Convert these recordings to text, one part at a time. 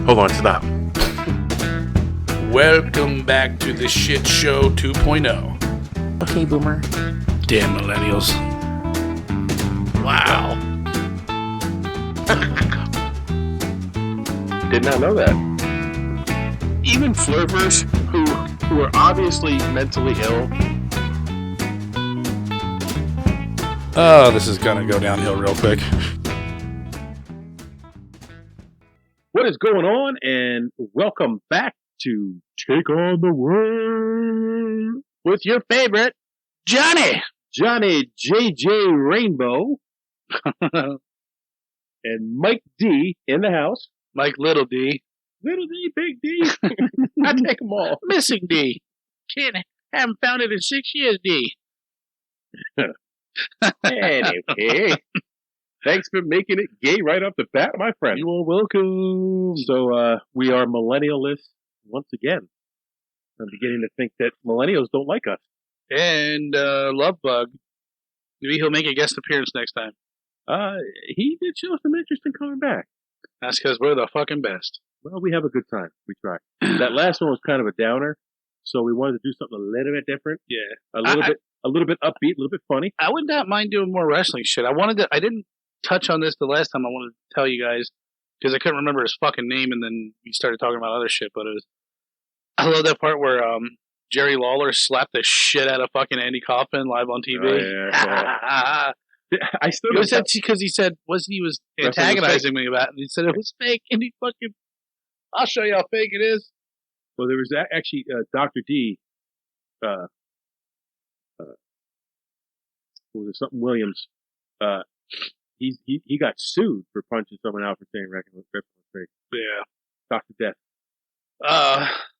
Hold on, stop. Welcome back to the Shit Show 2.0. Okay, Boomer. Damn millennials. Wow. Did not know that. Even flirters who are obviously mentally ill. Oh, this is gonna go downhill real quick. What is going on? And welcome back to Take on the World with your favorite Johnny JJ Rainbow, and Mike D in the house. Mike Little D. Little D, Big D. I take them all. Missing D. Haven't found it in 6 years, D. Anyway, thanks for making it gay right off the bat, my friend. You are welcome. So we are millennialists once again. I'm beginning to think that millennials don't like us. And Love Bug. Maybe he'll make a guest appearance next time. He did show some interest in coming back. That's because we're the fucking best. Well, we have a good time. We try. That last one was kind of a downer, so we wanted to do something a little bit different. Yeah, a little bit upbeat, a little bit funny. I would not mind doing more wrestling shit. I didn't touch on this the last time. I wanted to tell you guys because I couldn't remember his fucking name, and then we started talking about other shit. But I love that part where Jerry Lawler slapped the shit out of fucking Andy Kaufman live on TV. Oh, yeah. I still it was because he said he was antagonizing me about it, and he said it was fake, and he fucking, I'll show you how fake it is. Well, there was actually Dr. D, what was it, something Williams, he got sued for punching someone out for saying wrestling was fake. Yeah. Dr. Death.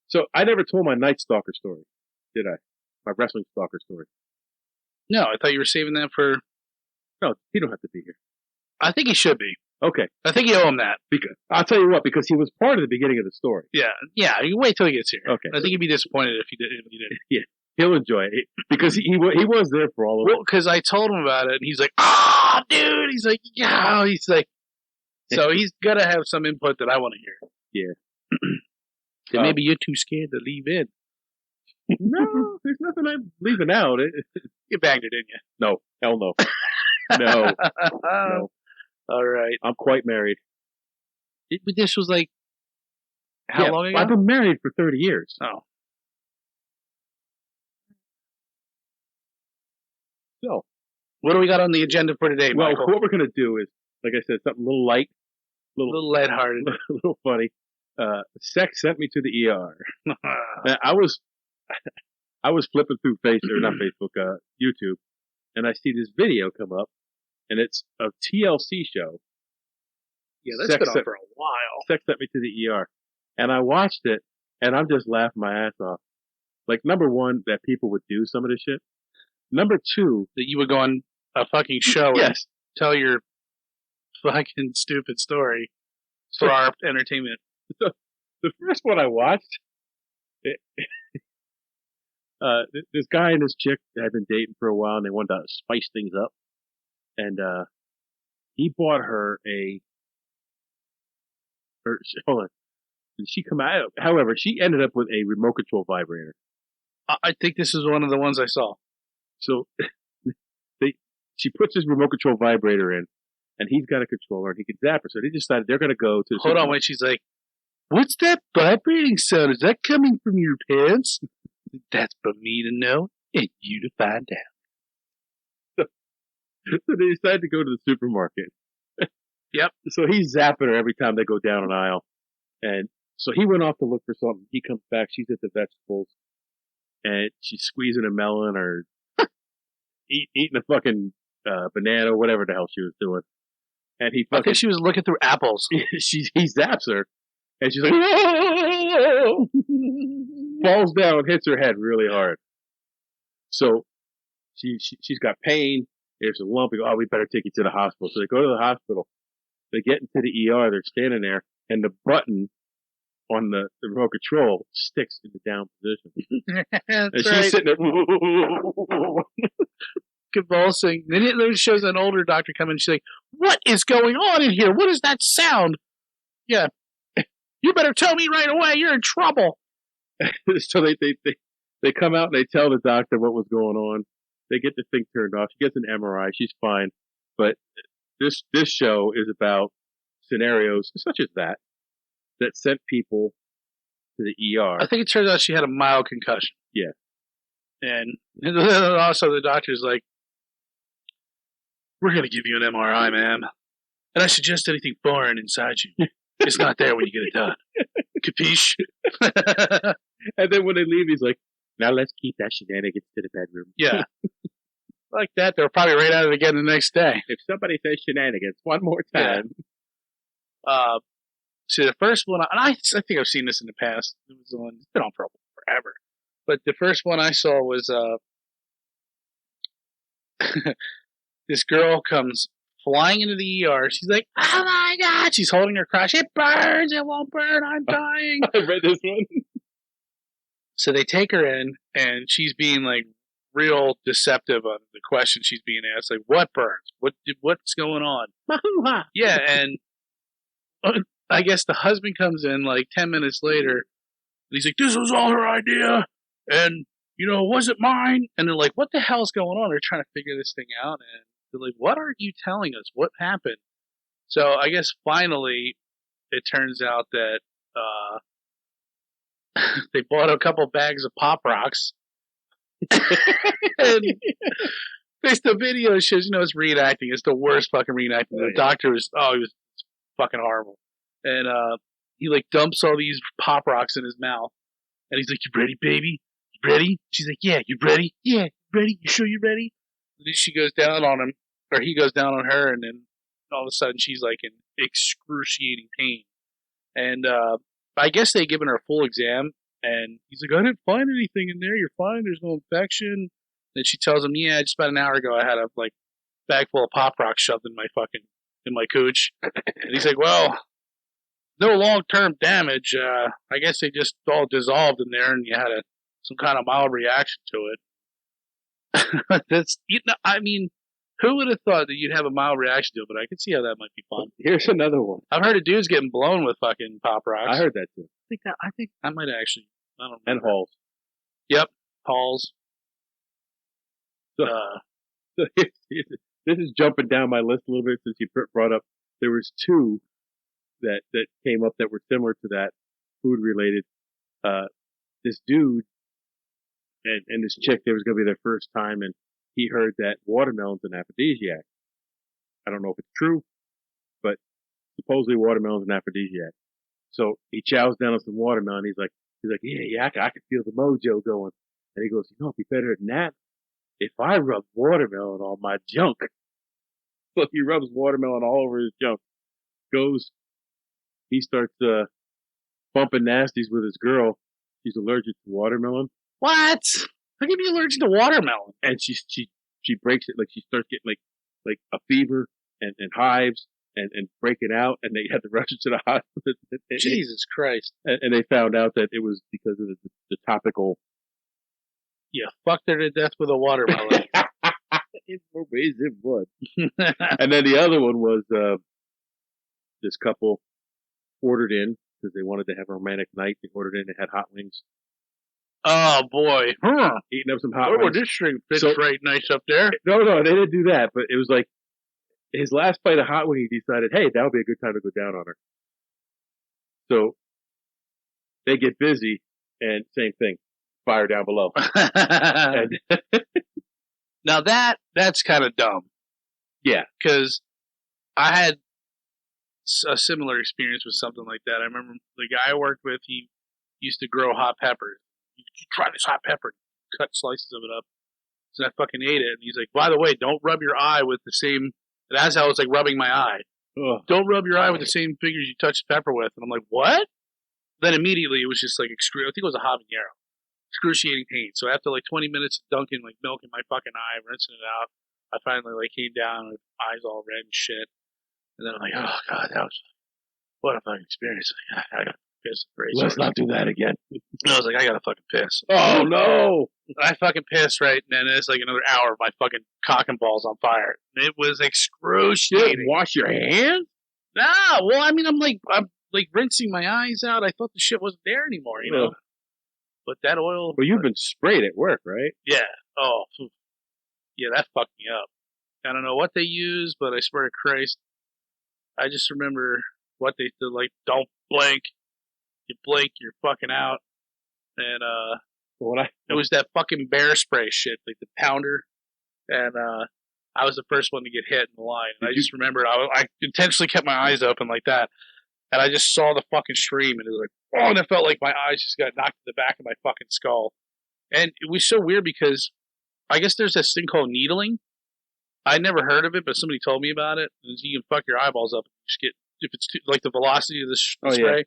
So I never told my Night Stalker story, did I? My wrestling stalker story. No, I thought you were saving that for... No, he don't have to be here. I think he should be. Okay. I think you owe him that. Because I'll tell you what, because he was part of the beginning of the story. Yeah. You wait till he gets here. Okay. I think he'd be disappointed if he didn't. Yeah. He'll enjoy it. Because he was there for all of it. Well, because I told him about it, and he's like, dude! He's like, yeah! He's like... So he's got to have some input that I want to hear. Yeah. Then maybe you're too scared to leave in. No, there's nothing I'm leaving out. You banged her, didn't you? No. Hell no. No. All right. I'm quite married. But this was like... How long ago? I've been married for 30 years. Oh. So, what do we got on the agenda for today, well, Michael? what we're going to do is, like I said, something a little light. A little lighthearted. A little funny. Sex sent me to the ER. Now, I was flipping through YouTube, and I see this video come up, and it's a TLC show. Yeah, that's been on for a while. Sex sent me to the ER. And I watched it, and I'm just laughing my ass off. Like, number one, that people would do some of this shit. Number two, that you would go on a fucking show and tell your fucking stupid story for our entertainment. So, the first one I watched, this guy and this chick had been dating for a while, and they wanted to spice things up. And he bought her hold on. Did she come out? However, she ended up with a remote control vibrator. I think this is one of the ones I saw. So she puts his remote control vibrator in, and he's got a controller, and he can zap her. So they decided they're going to go to... Hold on, wait. She's like, what's that vibrating sound? Is that coming from your pants? That's for me to know and you to find out. So they decided to go to the supermarket. Yep. So he's zapping her every time they go down an aisle. And so he went off to look for something. He comes back. She's at the vegetables. And she's squeezing a melon or eating a fucking banana or whatever the hell she was doing. And I think she was looking through apples. He zaps her. And she's like, whoa! Falls down, hits her head really hard. So she's got pain. There's a lump. We go, we better take you to the hospital. So they go to the hospital. They get into the ER. They're standing there, and the button on the remote control sticks in the down position. And she's sitting there convulsing. Then it shows an older doctor come in. She's like, "What is going on in here? What is that sound?" Yeah. You better tell me right away. You're in trouble. So they come out and they tell the doctor what was going on. They get the thing turned off. She gets an MRI. She's fine. But this show is about scenarios such as that sent people to the ER. I think it turns out she had a mild concussion. Yeah. And also the doctor's like, we're going to give you an MRI, ma'am. And I suggest anything foreign inside you. It's not there when you get it done. Capiche? And then when they leave, he's like, now let's keep that shenanigans to the bedroom. Yeah. Like that, they'll probably right at it again the next day. If somebody says shenanigans one more time. Yeah. See, the first one, and I think I've seen this in the past. It's been on for forever. But the first one I saw was this girl comes flying into the ER. She's like, oh my God. She's holding her crotch. It burns. It won't burn. I'm dying. I read this one. So they take her in, and she's being like real deceptive on the question she's being asked. Like, what burns? What's going on? Yeah, and I guess the husband comes in like 10 minutes later, and he's like, this was all her idea, and, was it mine? And they're like, what the hell's going on? They're trying to figure this thing out, and they're like, what are you telling us? What happened? So I guess finally it turns out that they bought a couple bags of Pop Rocks. And the video shows, it's reenacting. It's the worst fucking reenacting. The doctor he was fucking horrible. And he like dumps all these Pop Rocks in his mouth. And he's like, you ready, baby? You ready? She's like, yeah, you ready? Yeah, you ready? You sure you ready? And then she goes down on him, or he goes down on her, and then all of a sudden she's like in excruciating pain. And I guess they given her a full exam, and he's like, I didn't find anything in there. You're fine. There's no infection. Then she tells him, yeah, just about an hour ago I had a bag full of Pop Rocks shoved in my cooch. And he's like, well, no long-term damage. I guess they just all dissolved in there, and you had some kind of mild reaction to it. That's, I mean, who would have thought that you'd have a mild reaction to it? But I could see how that might be fun. Here's another one. I've heard of dudes getting blown with fucking Pop Rocks. I heard that too. I think I might actually. I don't know. And Halls. Yep, Halls. So this is jumping down my list a little bit since you brought up. There was two that came up that were similar to that, food related. This dude and this chick, there was going to be their first time, and he heard that watermelon's an aphrodisiac. I don't know if it's true, but supposedly watermelon's an aphrodisiac. So he chows down on some watermelon. He's like, yeah, I can feel the mojo going. And he goes, it'd be better than that if I rub watermelon on my junk. So he rubs watermelon all over his junk. He starts bumping nasties with his girl. She's allergic to watermelon. What? How can you be allergic to watermelon? And she breaks it, like she starts getting like a fever and hives and breaking out, and they had to rush her to the hospital. Jesus Christ. And they found out that it was because of the topical. Yeah, fucked her to death with a watermelon. In more ways than one. And then the other one was this couple ordered in because they wanted to have a romantic night. They ordered in, they had hot wings. Oh boy. Eating up some hot wings. This string fits right nice up there. No, they didn't do that, but it was like his last bite of hot wing, he decided, hey, that would be a good time to go down on her. So they get busy, and same thing, fire down below. Now that's kind of dumb. Yeah. Because I had a similar experience with something like that. I remember the guy I worked with, he used to grow hot peppers. You try this hot pepper, cut slices of it up. So I fucking ate it. And he's like, by the way, don't rub your eye with the same. That's how it's like rubbing my eye. Ugh. Don't rub your eye with the same fingers you touched pepper with. And I'm like, what? Then immediately it was just like I think it was a habanero. Excruciating pain. So after like 20 minutes of dunking like milk in my fucking eye, rinsing it out, I finally like came down with eyes all red and shit. And then I'm like, oh god, what a fucking experience. I got pissed. Let's not do that again. And I was like, I gotta fucking piss. Oh no! I fucking pissed, right? And then it's like another hour of my fucking cock and balls on fire. It was excruciating. Wash your hands? Nah, well, I mean, I'm like rinsing my eyes out. I thought the shit wasn't there anymore, you know. But that oil. Well, you've been sprayed at work, right? Yeah. Oh, yeah, that fucked me up. I don't know what they use, but I swear to Christ, I just remember what they did. Like, don't blink. You blink, you're fucking out. And it was that fucking bear spray shit, like the pounder. And I was the first one to get hit in the line. And I just remembered I intentionally kept my eyes open like that. And I just saw the fucking stream, and it was like, oh, and it felt like my eyes just got knocked in the back of my fucking skull. And it was so weird because I guess there's this thing called needling. I never heard of it, but somebody told me about it. And you can fuck your eyeballs up. You just get, if it's too, like the velocity of the spray. Yeah.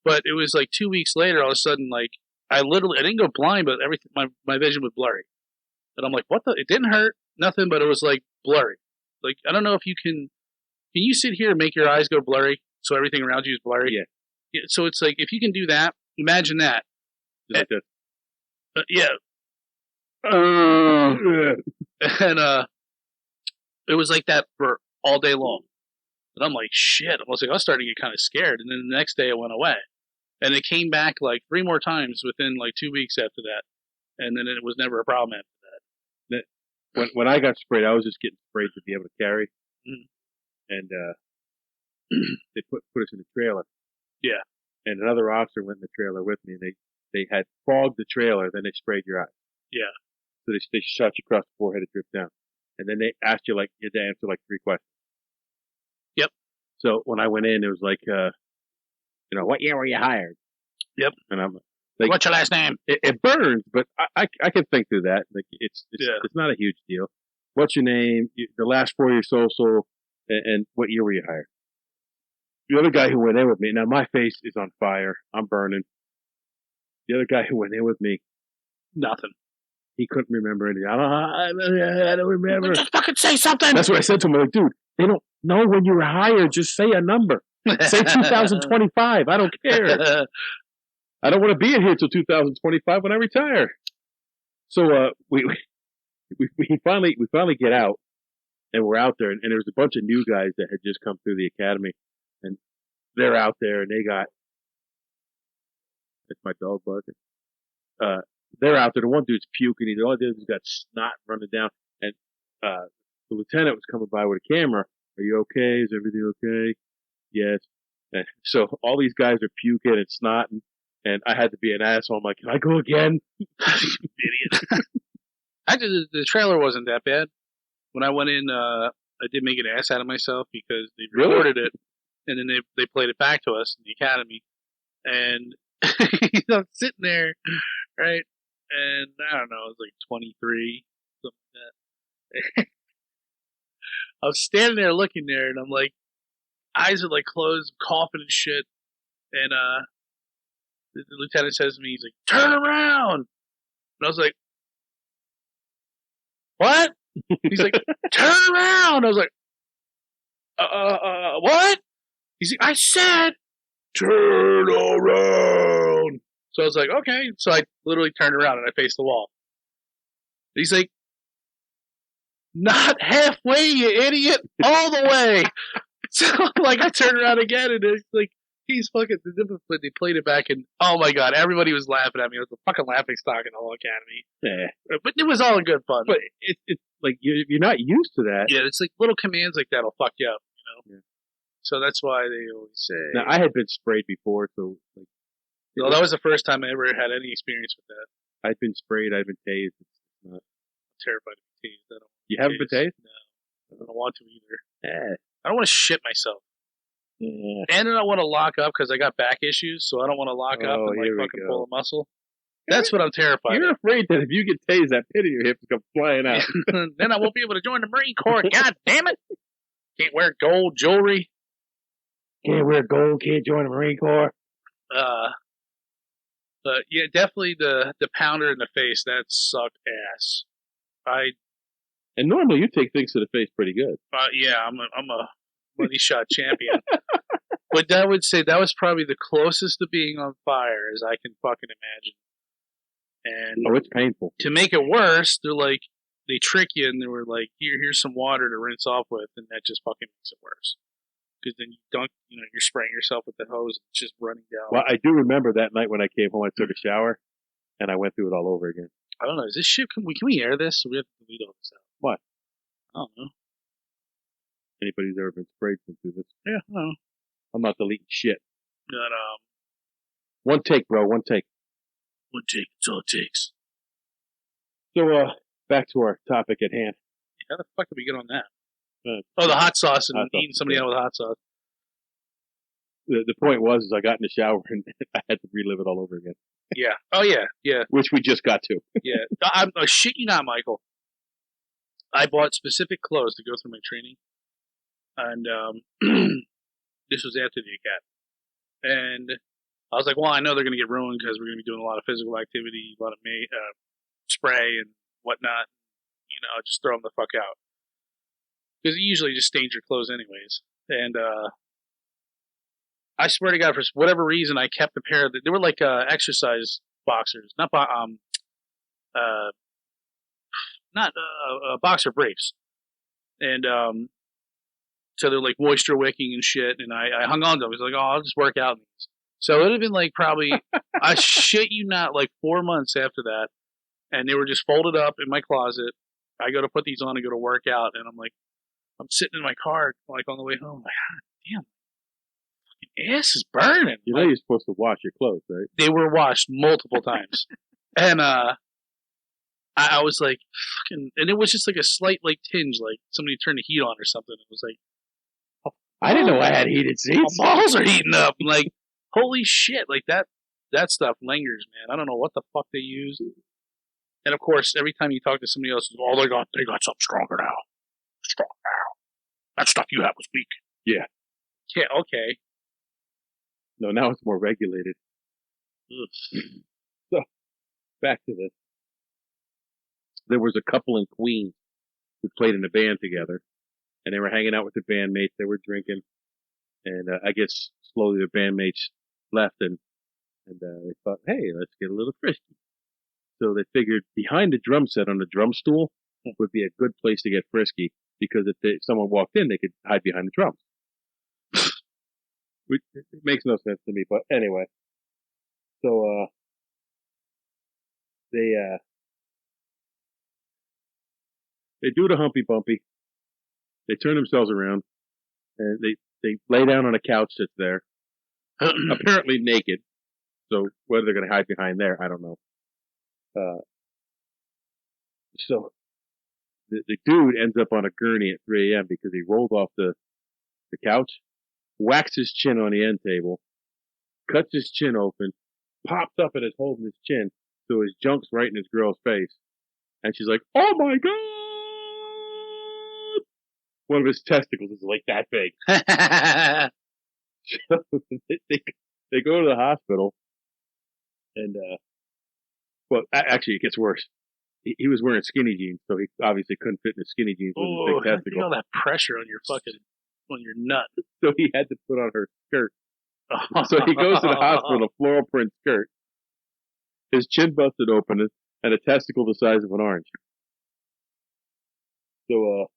But it was like 2 weeks later, all of a sudden, like, I didn't go blind, but everything, my vision was blurry. And I'm like, what the? It didn't hurt, nothing, but it was like blurry. Like, I don't know if you can you sit here and make your eyes go blurry so everything around you is blurry? Yeah. So it's like, if you can do that, imagine that. Like that. Yeah. And it was like that for all day long. And I'm like, shit. I was starting to get kind of scared. And then the next day it went away. And it came back like 3 more times within like 2 weeks after that. And then it was never a problem after that. When I got sprayed, I was just getting sprayed to be able to carry. Mm. And they put us in the trailer. Yeah. And another officer went in the trailer with me, and they had fogged the trailer, then they sprayed your eyes. Yeah. So they shot you across the forehead, it dripped down. And then they asked you, like, you had to answer, like, 3 questions. Yep. So when I went in, it was like, what year were you hired? Yep. And I'm like, what's your last name? It burns, but I can think through that. Like, it's not a huge deal. What's your name? The last 4 of your social, and what year were you hired? The other guy who went in with me, now my face is on fire. I'm burning. The other guy who went in with me, nothing. He couldn't remember anything. I don't remember. Just fucking say something. That's what I said to him. I'm like, dude, they don't know when you were hired. Just say a number. Say 2025. I don't care. I don't want to be in here till 2025 when I retire. So we finally get out, and we're out there, and there's a bunch of new guys that had just come through the academy, and they're out there, and they got. That's my dog barking. They're out there. The one dude's puking. The other dude's got snot running down. And the lieutenant was coming by with a camera. Are you okay? Is everything okay? Yes. And so all these guys are puking and snotting. And I had to be an asshole. I'm like, can I go again? Idiot. Actually, the trailer wasn't that bad. When I went in, I did make an ass out of myself because they recorded it. And then they played it back to us in the academy. And I'm sitting there, right? And I don't know, it was like 23, something like that. I was standing there looking there, and I'm like, eyes are like closed, coughing and shit. And the lieutenant says to me, he's like, turn around! And I was like, what? He's like, turn around! I was like, what? He's like, I said, turn around! So I was like, okay. So I literally turned around and I faced the wall. He's like, not halfway, you idiot, all the way. So like I turned around again, and it's like he's fucking. They played it back, and oh my god, everybody was laughing at me. It was a fucking laughing stock in the whole academy. Yeah, but it was all in good fun. But it's like you're not used to that. Yeah, it's like little commands like that'll fuck you up, you know. Yeah. So that's why they always say. Now I had been sprayed before, so like. Well, that was the first time I ever had any experience with that. I've been sprayed. I've been tased. I'm terrified to be tased. You haven't been tased? No. I don't want to either. Yeah. I don't want to shit myself. Yeah. And I don't want to lock up because I got back issues, so I don't want to lock up and like fucking pull a muscle. That's what I'm terrified You're afraid that if you get tased, that pit of your hip will come flying out. Then I won't be able to join the Marine Corps. God damn it. Can't wear gold jewelry. Can't wear gold, can't join the Marine Corps. But yeah, definitely the pounder in the face, that sucked ass. And normally you take things to the face pretty good. Yeah, I'm a money shot champion. But I would say that was probably the closest to being on fire as I can fucking imagine. And it's painful. To make it worse, they trick you and they were like, here's some water to rinse off with, and that just fucking makes it worse. because then you dunk, you're spraying yourself with the hose, it's just running down. Well, I do remember that night when I came home, I took a shower, and I went through it all over again. I don't know. Is this shit? Can we air this? Or we have to delete all this out. What? I don't know. Anybody who's ever been sprayed can do this. Yeah, I don't know. I'm not deleting shit. But, one take, bro. One take. one take. It's all it takes. So, back to our topic at hand. How the fuck did we get on that? The hot sauce and eating somebody out with hot sauce. The point was, is I got in the shower and I had to relive it all over again. Yeah. Oh yeah. Yeah. Which we just got to. Yeah. I shit you not, Michael. I bought specific clothes to go through my training, and this was after the academy. And I was like, well, I know they're going to get ruined because we're going to be doing a lot of physical activity, a lot of spray and whatnot. Just throw them the fuck out. Because you usually just stains your clothes anyways. And I swear to God, for whatever reason, I kept a pair of they were like exercise boxers, not boxer briefs. And so they're like moisture wicking and shit. And I hung on to them. I was like, oh, I'll just work out in these. So it would have been like probably, I shit you not, like 4 months after that. And they were just folded up in my closet. I go to put these on and go to work out. And I'm sitting in my car, like on the way home. Like, God damn, my ass is burning. You know you're supposed to wash your clothes, right? They were washed multiple times. And I was like, fucking, and it was just like a slight like tinge, like somebody turned the heat on or something. It was like, I didn't know I had heated seats. My balls are heating up. I'm like, holy shit, like that stuff lingers, man. I don't know what the fuck they use. And of course, every time you talk to somebody else, oh, they got something stronger now. Strong now. That stuff you had was weak. Yeah. Yeah, okay. No, now it's more regulated. So, back to this. There was a couple in Queens who played in a band together, and they were hanging out with their bandmates. They were drinking, and I guess slowly their bandmates left, and they thought, hey, let's get a little frisky. So they figured behind the drum set on the drum stool would be a good place to get frisky, because if someone walked in, they could hide behind the drums. Which it makes no sense to me, but anyway. So they do the humpy bumpy. They turn themselves around, and they lay down on a couch that's there, apparently naked. So whether they're going to hide behind there, I don't know. So the dude ends up on a gurney at 3 a.m. because he rolled off the couch, whacks his chin on the end table, cuts his chin open, pops up and is holding his chin, so his junk's right in his girl's face. And she's like, oh my God! One of his testicles is like that big. So they go to the hospital, and well, actually, it gets worse. He was wearing skinny jeans, so he obviously couldn't fit in the skinny jeans with his big testicle. You know that pressure on your nut. So he had to put on her skirt. So he goes to the hospital, a floral print skirt, his chin busted open, and a testicle the size of an orange. So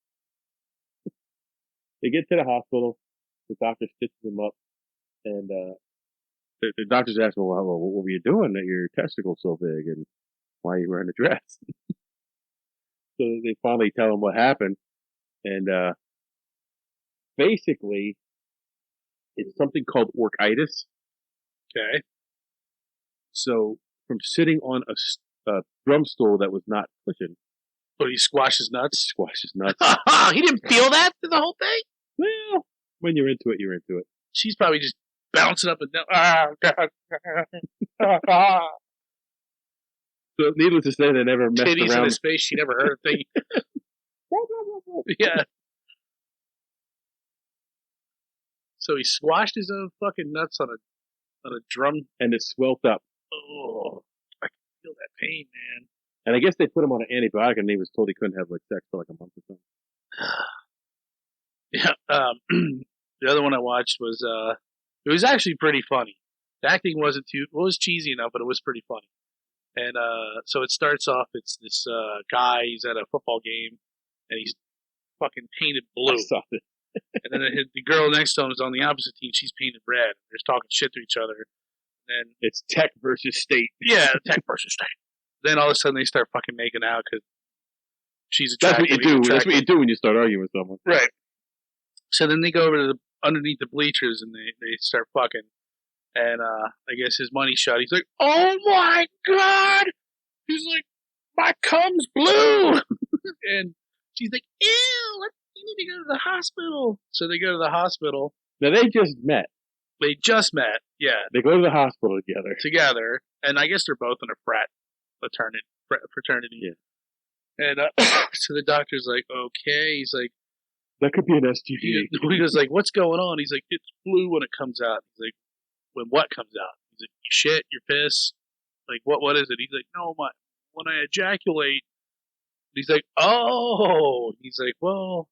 they get to the hospital. The doctor stitches him up, and the doctor's asking, well, what were you doing that your testicle's so big, and why are you wearing a dress? So they finally tell him what happened, and basically, it's something called orchitis. Okay. So from sitting on a drum stool that was not cushioned. So he squashed his nuts? Squashed his nuts. He didn't feel that through the whole thing? Well, when you're into it, you're into it. She's probably just bouncing up and down. So needless to say, they never messed Titties around. in his face, she never heard a thing. Yeah. So he squashed his own fucking nuts on a drum. And it swelled up. Oh, I can feel that pain, man. And I guess they put him on an antibiotic, and he was told he couldn't have like sex for like a month or something. Yeah. The other one I watched was it was actually pretty funny. The acting wasn't it was cheesy enough, but it was pretty funny. And so it starts off, it's this guy, he's at a football game, and he's fucking painted blue. I saw this. And then the girl next to him is on the opposite team. She's painted red. They're just talking shit to each other. And it's tech versus state. Yeah, tech versus state. Then all of a sudden they start fucking making out because she's attractive. That's what you do. That's what you do when you start arguing with someone. Right. So then they go over to underneath the bleachers and they start fucking. And I guess his money's shot. He's like, "Oh my god!" He's like, "My cum's blue." And she's like, "Ew, you need to go to the hospital." So they go to the hospital. Now they just met. They just met, yeah. They go to the hospital together, and I guess they're both in a fraternity. Yeah. And so the doctor's like, "Okay." He's like, "That could be an STD." He goes like, "What's going on?" He's like, "It's blue when it comes out." He's like, "When what comes out?" He's like, "You shit, your piss." Like, what is it? He's like, "No, when I ejaculate." He's like, "Oh." He's like, "Well,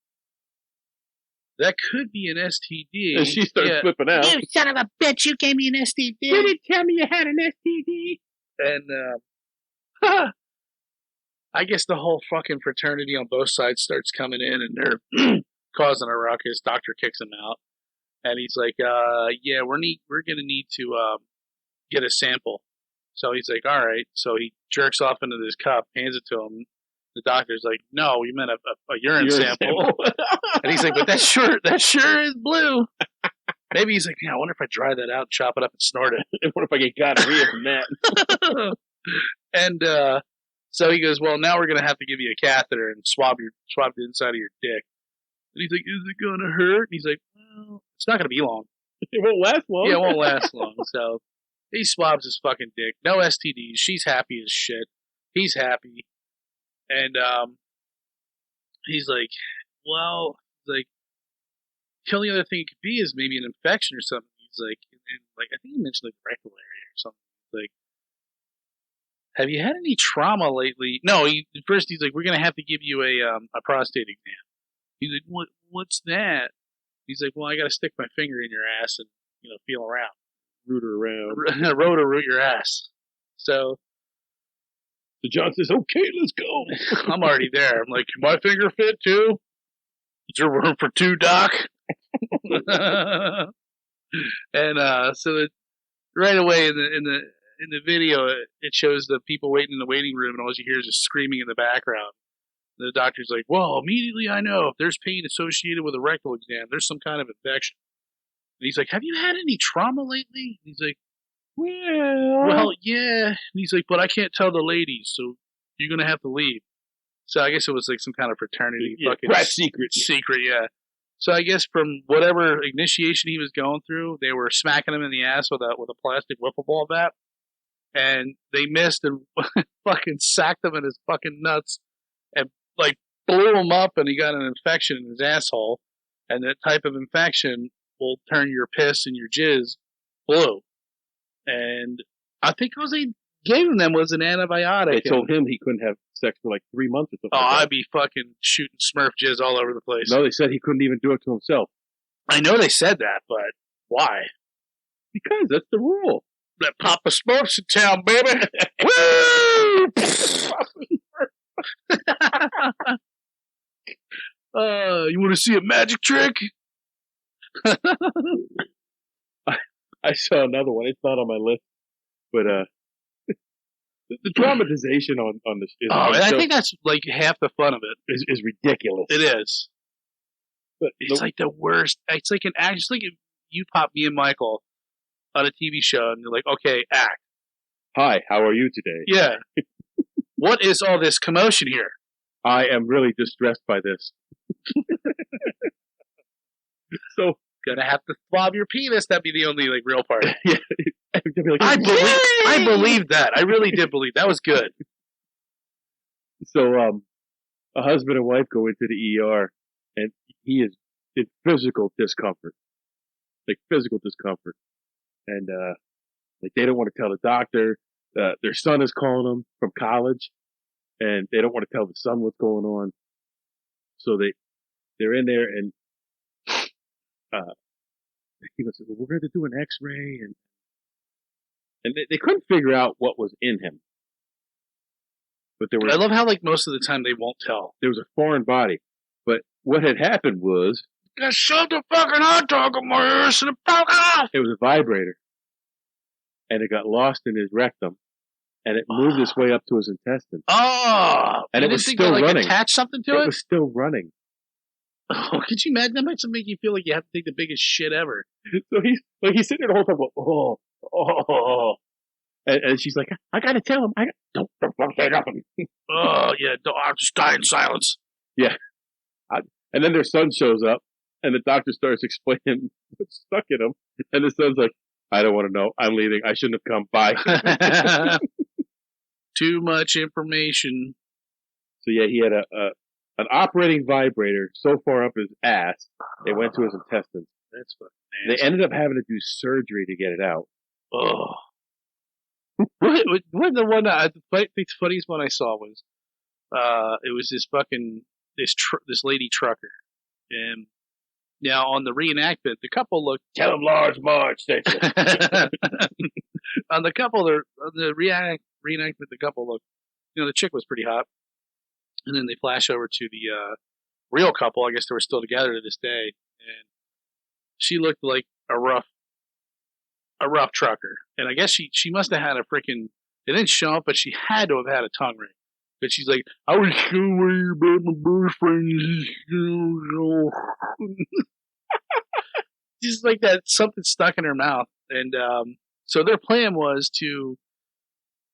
that could be an STD." And she starts flipping out. "You son of a bitch, you gave me an STD. You didn't tell me you had an STD. And, I guess the whole fucking fraternity on both sides starts coming in and they're causing a ruckus. Doctor kicks him out. And he's like, "Yeah, we're going to need to get a sample." So he's like, "All right." So he jerks off into this cup, hands it to him. The doctor's like, "No, we meant a urine sample." And he's like, "But that sure is blue." Maybe he's like, "Yeah, I wonder if I dry that out, chop it up, and snort it. What if I get gonorrhea from that?" And so he goes, "Well, now we're gonna have to give you a catheter and swab the inside of your dick." And he's like, "Is it gonna hurt?" And he's like, "Well, it's not gonna be long. It won't last long." Yeah, it won't last long. So he swabs his fucking dick. No STDs. She's happy as shit. He's happy. And he's like, "Well," the only other thing it could be is maybe an infection or something. He's like, I think he mentioned like rectal area or something. He's like, "Have you had any trauma lately?" No, first he's like, "We're gonna have to give you a prostate exam." He's like, "What's that?" He's like, "Well, I gotta stick my finger in your ass and feel around, root around, root your ass." So John says, "Okay, let's go." I'm already there. I'm like, "Can my finger fit too? Is there room for two, Doc?" And so right away in the video, it shows the people waiting in the waiting room, and all you hear is just screaming in the background. The doctor's like, "Well, immediately I know if there's pain associated with a rectal exam, there's some kind of infection." And he's like, "Have you had any trauma lately?" And he's like, Well, yeah. And he's like, "But I can't tell the ladies, so you're going to have to leave." So I guess it was like some kind of fraternity. Fucking secret. Secret, yeah. So I guess from whatever initiation he was going through, they were smacking him in the ass with a plastic wiffle ball bat. And they missed and fucking sacked him in his fucking nuts and like blew him up, and he got an infection in his asshole. And that type of infection will turn your piss and your jizz blue. And I think all they gave him was an antibiotic. They told him he couldn't have sex for like 3 months or something. Oh, I'd be fucking shooting Smurf jizz all over the place. No, they said he couldn't even do it to himself. I know they said that, but why? Because that's the rule. Let Papa Smurf's in town, baby. Woo! You want to see a magic trick? I saw another one. It's not on my list, but the dramatization on this. I think that's like half the fun of it. Is ridiculous. It is. But it's like the worst. It's like it's like if you pop me and Michael on a TV show and you're like, "Okay, act." "Hi, how are you today?" Yeah. What is all this commotion here? "I am really distressed by this." So gonna have to swab your penis. That'd be the only like real part. Yeah. Like, I believe that. I really did believe that was good. So a husband and wife go into the ER, and he is in physical discomfort, and like they don't want to tell the doctor. Their son is calling them from college, and they don't want to tell the son what's going on. So they're in there, and he goes, "Well, we're going to do an X-ray," and they couldn't figure out what was in him. But I love how like most of the time they won't tell. There was a foreign body, but what had happened was Got shove the fucking hot dog in my ass and it broke off. It was a vibrator. And it got lost in his rectum. And it moved its way up to his intestine. Oh! And it was still running. Attach something to it? It was still running. Oh, could you imagine? That might make you feel like you have to take the biggest shit ever. So he's sitting there the whole time going, oh. And she's like, I gotta tell him. Don't say nothing. Oh, yeah. I'll just die in silence. Yeah. And then their son shows up, and the doctor starts explaining what's stuck in him. And the son's like, I don't want to know. I'm leaving. I shouldn't have come. Bye. Too much information. So yeah, he had an operating vibrator so far up his ass, it went to his intestines. That's fucking nasty. They ended up having to do surgery to get it out. Oh. What the one? The funniest one I saw was, it was this lady trucker, and now on the reenactment, the couple looked. Tell him large Marge, Station. On the reenactment, the couple looked. The chick was pretty hot, and then they flash over to the real couple. I guess they were still together to this day, and she looked like a rough trucker. And I guess she must have had a freaking. It didn't show up, but she had to have had a tongue ring. But she's like, I was so worried about my boyfriend. Just like that, something stuck in her mouth. And so their plan was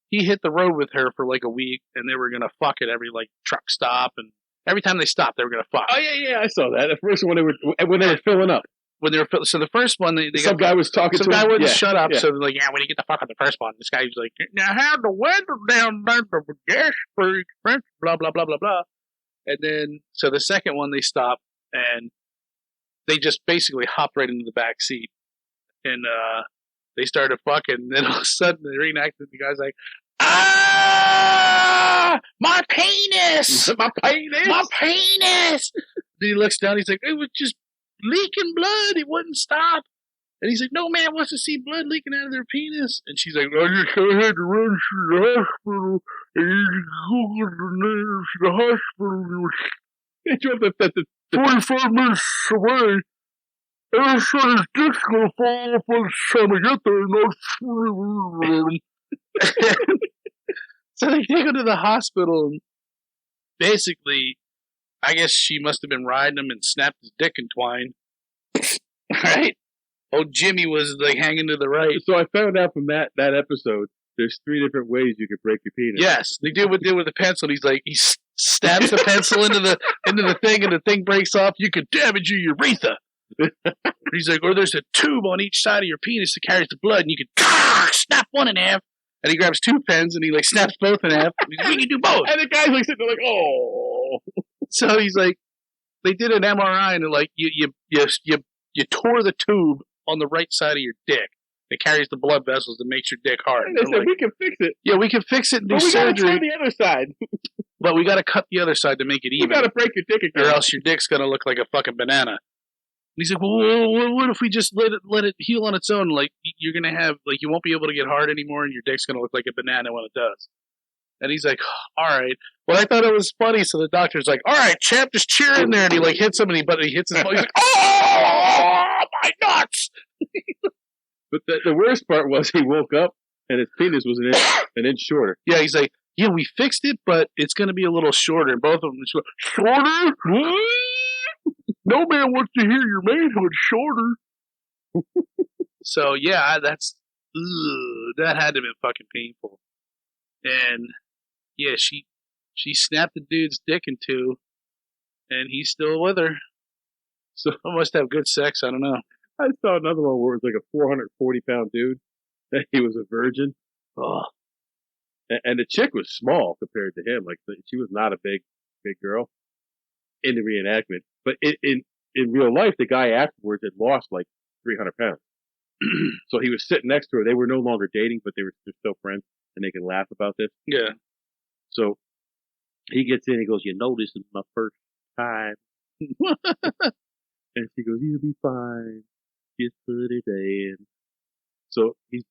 he hit the road with her for like a week, and they were gonna fuck at every like truck stop, and every time they stopped, they were gonna fuck. Oh yeah, I saw that. The first one when they were filling up. So the first one, some guy was talking to him. Some guy wouldn't shut up, so they're like, yeah, we didn't get the fuck on the first one. This guy was like, now how the weather down there, gas pretty expensive, blah, blah, blah, blah, blah. And then, so the second one, they stopped, and they just basically hopped right into the back seat. And they started fucking, and then all of a sudden, they reenacted, the guy's like, my penis! My penis! My penis! Then he looks down, he's like, it was just leaking blood, it wouldn't stop. And he's like, no man wants to see blood leaking out of their penis. And she's like, I just had to run to the hospital, and you Google the hospital. They drove the 45 minutes away. And I said his dick's gonna fall off by the time I get there. And so they take him to the hospital, and basically, I guess she must have been riding him and snapped his dick in twine. Right? Old Jimmy was like hanging to the right. So I found out from that episode, there's 3 different ways you could break your penis. Yes, they did what they did with the pencil. He's like, he stabs the pencil into the thing, and the thing breaks off. You could damage your urethra. He's like, or there's a tube on each side of your penis that carries the blood, and you could snap one in half. And he grabs 2 pens, and he like snaps both in half. He's like, we can do both. And the guy's like sitting there like, oh. So he's like, they did an MRI, and they're like, you tore the tube on the right side of your dick that carries the blood vessels that makes your dick hard. And they said, like, we can fix it. Yeah, we can fix it and do surgery. surgery. We got to try the other side. But we got to cut the other side to make it even. We got to break your dick again. Or else your dick's going to look like a fucking banana. And he's like, well, what if we just let it heal on its own? Like, you're going to have, like, you won't be able to get hard anymore, and your dick's going to look like a banana when it does. And he's like, all right. Well, I thought it was funny, so the doctor's like, all right, champ, just cheer in there. And he, like, hits him, and he hits his ball. He's like, oh, my nuts! But the worst part was he woke up, and his penis was an inch shorter. Yeah, he's like, yeah, we fixed it, but it's going to be a little shorter. And both of them are shorter? No man wants to hear your manhood shorter. So, yeah, that had to have been fucking painful. And, yeah, she snapped the dude's dick in 2, and he's still with her. So I must have good sex, I don't know. I saw another one where it was like a 440-pound dude. He was a virgin. Oh. And the chick was small compared to him. Like, she was not a big girl in the reenactment. But in real life, the guy afterwards had lost like 300 pounds. So he was sitting next to her. They were no longer dating, but they're still friends, and they can laugh about this. Yeah. So he gets in. He goes, this is my first time. And she goes, you'll be fine. Just put it in. So he's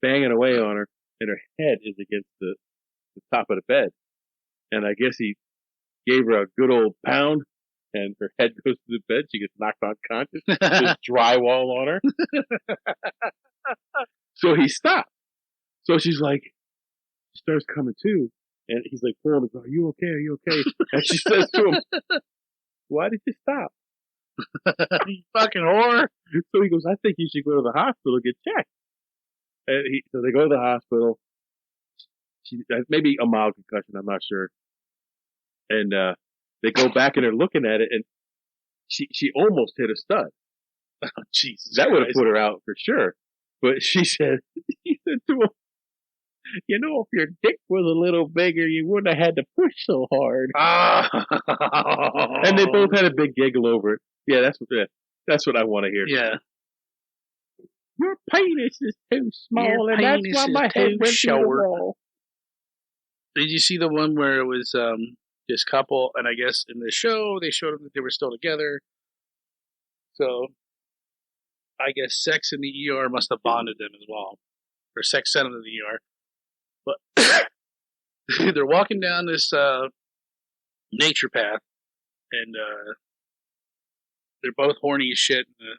banging away on her, and her head is against the top of the bed. And I guess he gave her a good old pound, and her head goes to the bed. She gets knocked unconscious. There's drywall on her. So he stopped. So she's like, she starts coming to, and he's like, pulling her, are you okay? Are you okay? And she says to him, why did you stop? You fucking whore. So he goes, I think you should go to the hospital and get checked. And so they go to the hospital. She maybe a mild concussion, I'm not sure. And they go back and they're looking at it, and she almost hit a stud. Oh, Jesus, that would have put her out for sure. But he said to him, you know, if your dick was a little bigger, you wouldn't have had to push so hard. Oh. And they both had a big giggle over it. Yeah, that's what I want to hear. Yeah. Your penis is too small, and that's why my head went through the wall. Did you see the one where it was this couple, and I guess in the show they showed them that they were still together. So I guess sex in the ER must have bonded them as well, or sex sent them to the ER. But they're walking down this nature path, and they're both horny as shit. And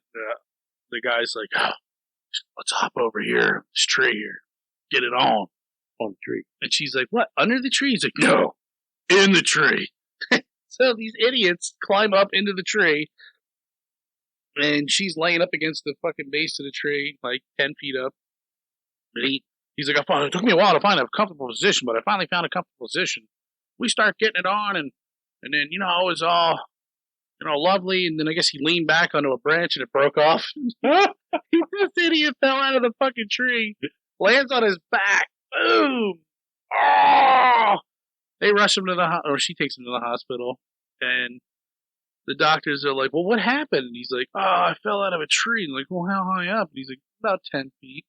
the guy's like, oh, let's hop over here, this tree here, get it on the tree. And she's like, what, under the tree? He's like, no, in the tree. So these idiots climb up into the tree, and she's laying up against the fucking base of the tree, like 10 feet up. And he's like, it took me a while to find a comfortable position, but I finally found a comfortable position. We start getting it on, and then, you know, it was all, you know, lovely, and then I guess he leaned back onto a branch and it broke off. This idiot fell out of the fucking tree, lands on his back, boom! Oh! They rush him to or she takes him to the hospital, and the doctors are like, well, what happened? And he's like, oh, I fell out of a tree. And like, well, how high up? And he's like, about 10 feet.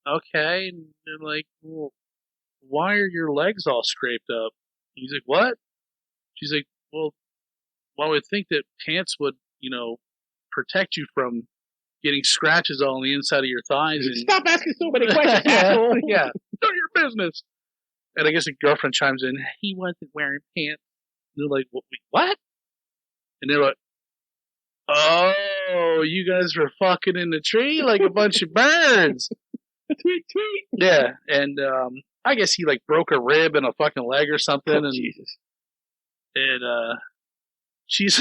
Okay. And they're like, well, why are your legs all scraped up? And he's like, what? She's like, well, I would think that pants would, you know, protect you from getting scratches all on the inside of your thighs. And stop asking so many questions, asshole. Yeah, none of your business. And I guess a girlfriend chimes in, he wasn't wearing pants. And they're like, what? And they're like, oh, you guys were fucking in the tree like a bunch of birds. Tweet, tweet. Yeah, and I guess he like broke a rib and a fucking leg or something. Oh, and Jesus. And she's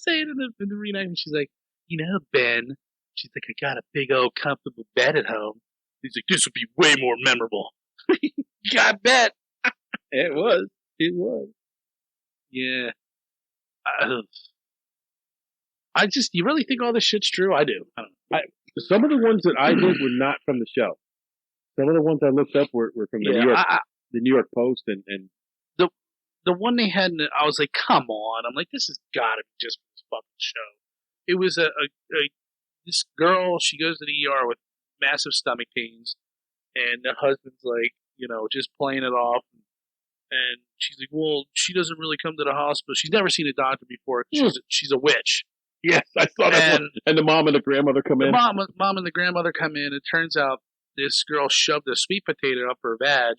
saying in the reenactment, she's like, you know, Ben, she's like, I got a big old comfortable bed at home. He's like, this would be way more memorable. I bet. It was. It was. Yeah. You really think all this shit's true? I do. I don't know. Some of the ones that I did were not from the show. Some of the ones I looked up were from the New York Post and the one they had, I was like, come on. I'm like, this has got to be just this fucking show. It was this girl, she goes to the ER with massive stomach pains, and the husband's like, you know, just playing it off. And she's like, well, she doesn't really come to the hospital. She's never seen a doctor before. She's a witch. Yes, I saw that one. And the mom and the grandmother come in. The mom and the grandmother come in. It turns out this girl shoved a sweet potato up her vag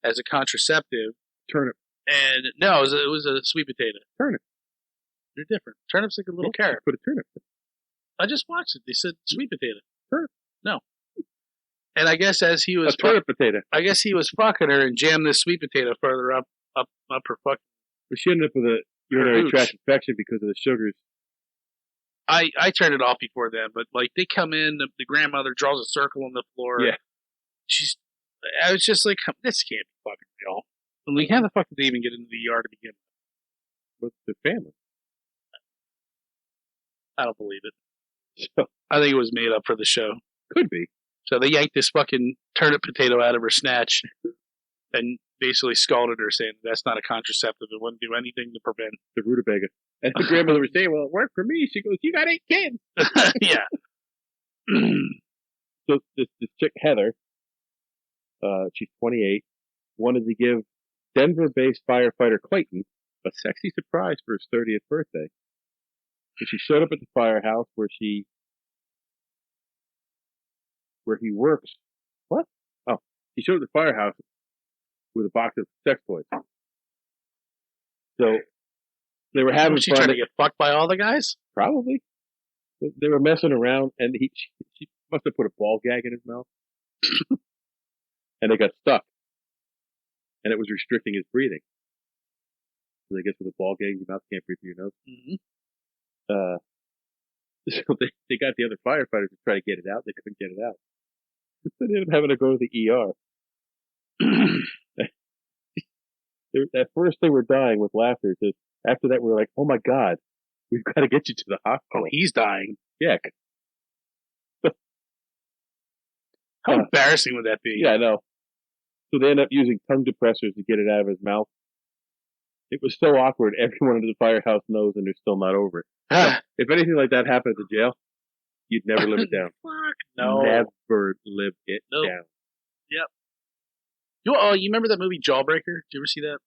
as a contraceptive. Turnip. And no, it was a sweet potato. Turnip. They're different. Turnip's like a little carrot. Put a turnip. I just watched it. They said sweet potato. Turnip. No. And I guess as he was potato. I guess he was fucking her and jammed this sweet potato further up her fucking. But she ended up with a urinary tract infection because of the sugars. I turned it off before then, but like they come in, the grandmother draws a circle on the floor. Yeah. I was just like, this can't be fucking real. And like, how the fuck did they even get into the ER to begin with? With the family. I don't believe it. So, I think it was made up for the show. Could be. So they yanked this fucking turnip potato out of her snatch and basically scalded her, saying that's not a contraceptive. It wouldn't do anything to prevent the rutabaga. And the grandmother was saying, well, it worked for me. She goes, you got 8 kids. Yeah. So this chick, Heather, she's 28, wanted to give Denver-based firefighter Clayton a sexy surprise for his 30th birthday. So she showed up at the firehouse where he works. What? Oh, he showed up at the firehouse with a box of sexploits. So They were having Was she fun. trying to get fucked by all the guys? Probably. They were messing around, and she must have put a ball gag in his mouth, and it got stuck, and it was restricting his breathing. So I guess with a ball gag in your mouth, you can't breathe through your nose. Mm-hmm. So they got the other firefighters to try to get it out. They couldn't get it out. So they ended up having to go to the ER. At first, they were dying with laughter. So after that, we were like, "Oh my God, we've got to get you to the hospital." Oh, he's dying. Yeah. How embarrassing would that be? Yeah, I know. So they ended up using tongue depressors to get it out of his mouth. It was so awkward. Everyone in the firehouse knows, and they're still not over it. If anything like that happened at the jail, you'd never live it down. Fuck no. Never live it down. Yep. You remember that movie Jawbreaker? Did you ever see that?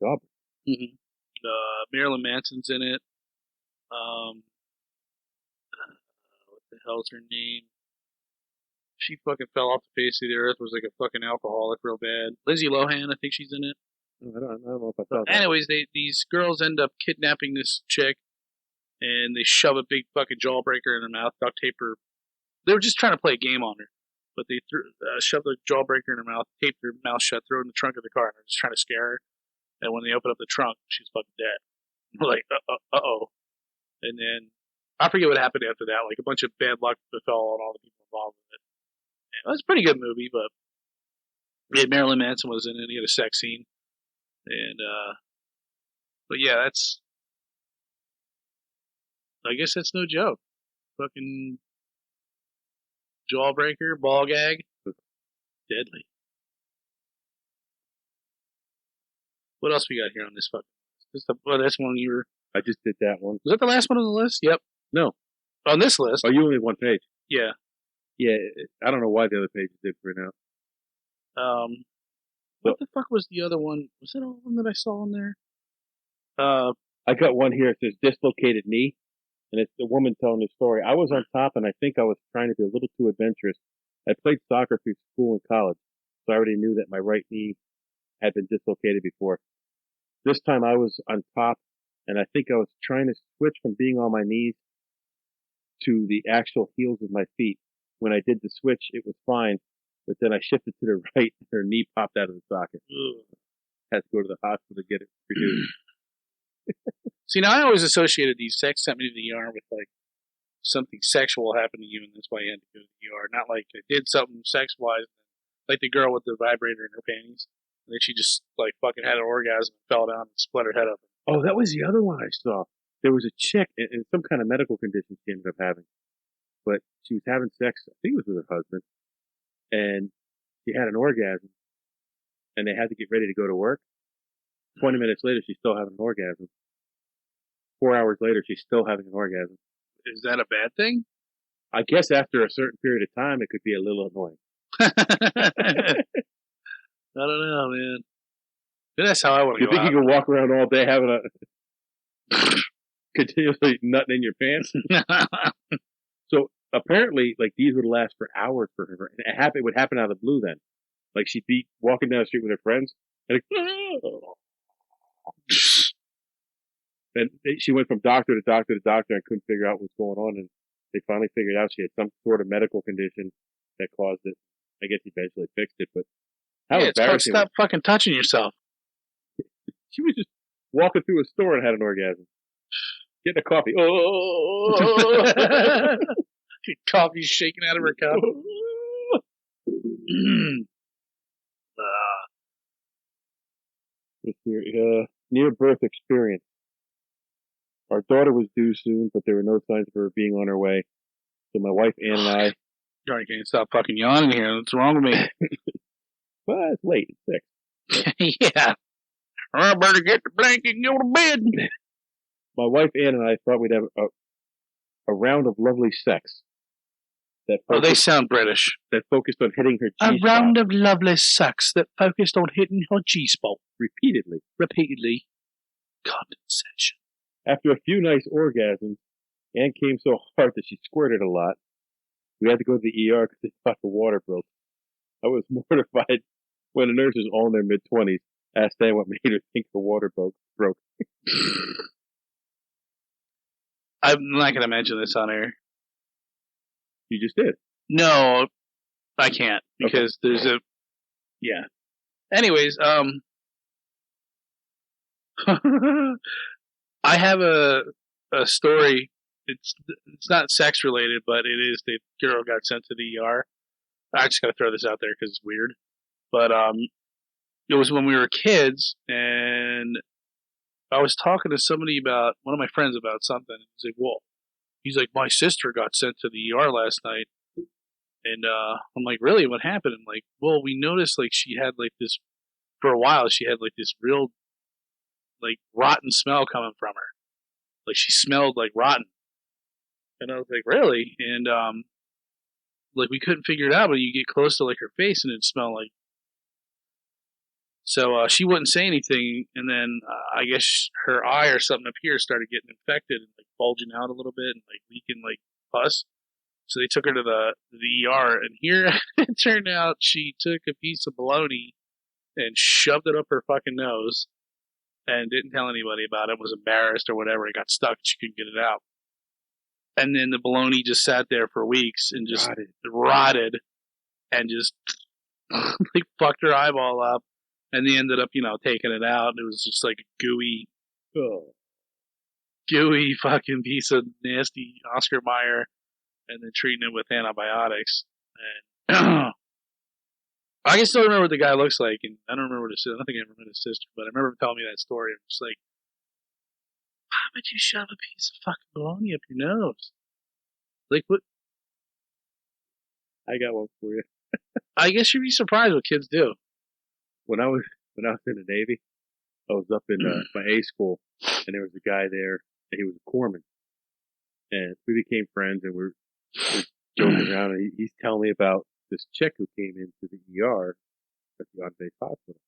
Jawbreaker. Mm-hmm. Marilyn Manson's in it. What the hell's her name? She fucking fell off the face of the earth. Was like a fucking alcoholic, real bad. Lindsay Lohan, I think she's in it. I don't know if I saw that. Anyways, these girls end up kidnapping this chick, and they shove a big fucking jawbreaker in her mouth, duct tape her. They were just trying to play a game on her, but they shoved the jawbreaker in her mouth, taped her mouth shut, threw it in the trunk of the car, and they're just trying to scare her. And when they open up the trunk, she's fucking dead. We're like, uh-oh. And then, I forget what happened after that. Like, a bunch of bad luck befell on all the people involved with it. It was a pretty good movie, but yeah, Marilyn Manson was in it. He had a sex scene. And, but yeah, I guess that's no joke. Fucking jawbreaker, ball gag, deadly. What else we got here on this fucking? That's one you were. I just did that one. Was that the last one on the list? Yep. No. On this list. Oh, you only have one page. Yeah. Yeah, I don't know why the other page is different now. What the fuck was the other one? Was that all of them that I saw on there? I got one here. It says dislocated knee, and it's the woman telling the story. I was on top, and I think I was trying to be a little too adventurous. I played soccer through school and college, so I already knew that my right knee had been dislocated before. This time I was on top, and I think I was trying to switch from being on my knees to the actual heels of my feet. When I did the switch, it was fine, but then I shifted to the right, and her knee popped out of the socket. Had to go to the hospital to get it reduced. See, now I always associated these sex sent me to the ER with like something sexual happened to you, and that's why you had to go to the ER. Not like I did something sex-wise, like the girl with the vibrator in her panties. And then she just like fucking had an orgasm and fell down and split her head up. Oh, that was the other one I saw. There was a chick in some kind of medical condition she ended up having. But she was having sex, I think it was with her husband, and she had an orgasm, and they had to get ready to go to work. 20 minutes later, she's still having an orgasm. 4 hours later, she's still having an orgasm. Is that a bad thing? I guess after a certain period of time, it could be a little annoying. I don't know, man. That's how I want to You go think out. you can walk around all day having a continuously nutting in your pants? So apparently, like, these would last for hours for her. And it would happen out of the blue then. Like, she'd be walking down the street with her friends, and she went from doctor to doctor to doctor and couldn't figure out what's going on. And they finally figured out she had some sort of medical condition that caused it. I guess he eventually fixed it, but how it's called embarrassing. Stop fucking touching yourself. She was just walking through a store and had an orgasm. Getting a coffee. Oh! Coffee shaking out of her cup. Near birth experience. Our daughter was due soon, but there were no signs of her being on her way. So my wife Ann and I. You already can't stop fucking yawning here. What's wrong with me? Well, it's late. It's 6. Yeah. I better get the blanket and go to bed. My wife Ann and I thought we'd have a round of lovely sex. They sound British. That focused on hitting her G-spot. A round of lovely sex that focused on hitting her G-spot. Repeatedly. Condensation. After a few nice orgasms, Ann came so hard that she squirted a lot. We had to go to the ER because they thought the water broke. I was mortified when the nurses, all in their mid-20s, asked Ann what made her think the water broke. I'm not going to mention this on air. You just did. No, I can't because there's a. Yeah. Anyways, I have a story. It's not sex related, but it is. The girl got sent to the ER. I just got to throw this out there because it's weird. But it was when we were kids, and I was talking to somebody about one of my friends about something. He's like, "Well," he's like, "My sister got sent to the ER last night," and I'm like, "Really? What happened?" I'm like, "Well, we noticed like she had like this for a while. She had like this real like rotten smell coming from her. Like she smelled like rotten." And I was like, "Really?" And like we couldn't figure it out, but you get close to like her face and it'd smell like. So she wouldn't say anything, and then I guess her eye or something up here started getting infected and like bulging out a little bit and like leaking like pus. So they took her to the ER, and here it turned out she took a piece of bologna and shoved it up her fucking nose and didn't tell anybody about it. Was embarrassed or whatever. It got stuck. She couldn't get it out. And then the bologna just sat there for weeks and just rotted and just like fucked her eyeball up. And they ended up, taking it out. It was just like a gooey fucking piece of nasty Oscar Mayer, and then treating it with antibiotics. And I can still remember what the guy looks like, and I don't remember I don't think I ever met his sister, but I remember him telling me that story. I'm just like, why would you shove a piece of fucking bologna up your nose? Like, what? I got one for you. I guess you'd be surprised what kids do. When I was in the Navy, I was up in my A school, and there was a guy there, and he was a corpsman, and we became friends, and we're joking around, and he's telling me about this chick who came into the ER at the on-base hospital.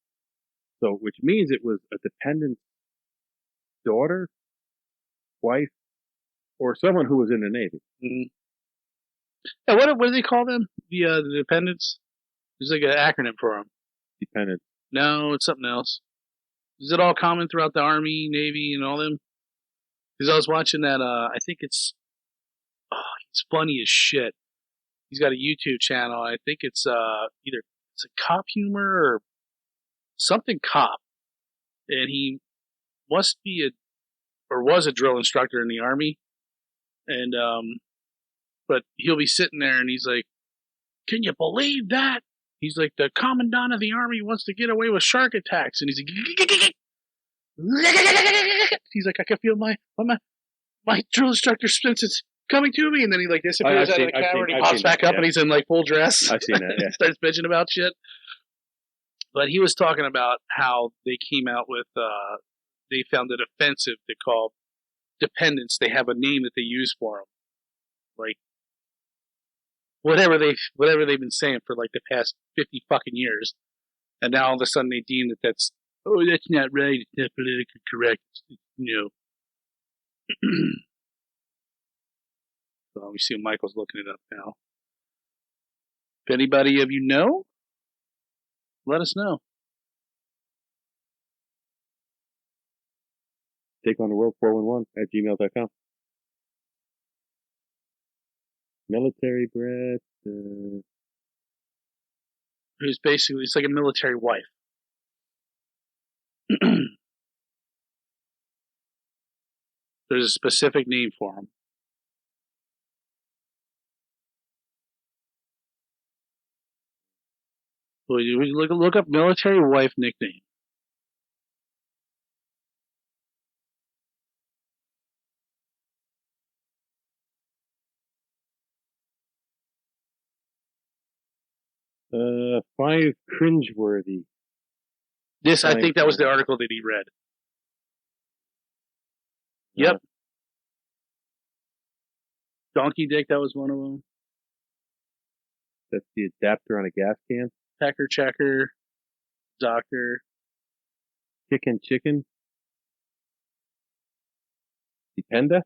So, which means it was a dependent's daughter, wife, or someone who was in the Navy. Mm-hmm. Yeah, what do they call them? The dependents? There's like an acronym for them. Dependent. No, it's something else. Is it all common throughout the Army, Navy, and all them? Because I was watching that. I think it's funny as shit. He's got a YouTube channel. I think it's either it's a cop humor or something cop, and he must be was a drill instructor in the Army, and but he'll be sitting there and he's like, "Can you believe that?" He's like, "The commandant of the Army wants to get away with shark attacks," and he's like, he's like, "I can feel my drill instructor senses coming to me," and then he like disappears out of the camera and he pops back up and he's in like full dress. I've seen that. Yeah. Starts bitching about shit. But he was talking about how they came out with they found it offensive to call dependents. They have a name that they use for them, like whatever they've been saying for like the past 50 fucking years, and now all of a sudden they deem that's not right. It's not politically correct. So we see Michael's looking it up now. If anybody of you know, let us know. Take on the world 411 @gmail.com. Military bred. Who's basically, it's like a military wife. There's a specific name for them. We look up military wife nickname. Five cringeworthy. This, I think that was the article that he read. Yep. Donkey dick, that was one of them. That's the adapter on a gas can. Pecker checker. Doctor. Chicken. Dependa?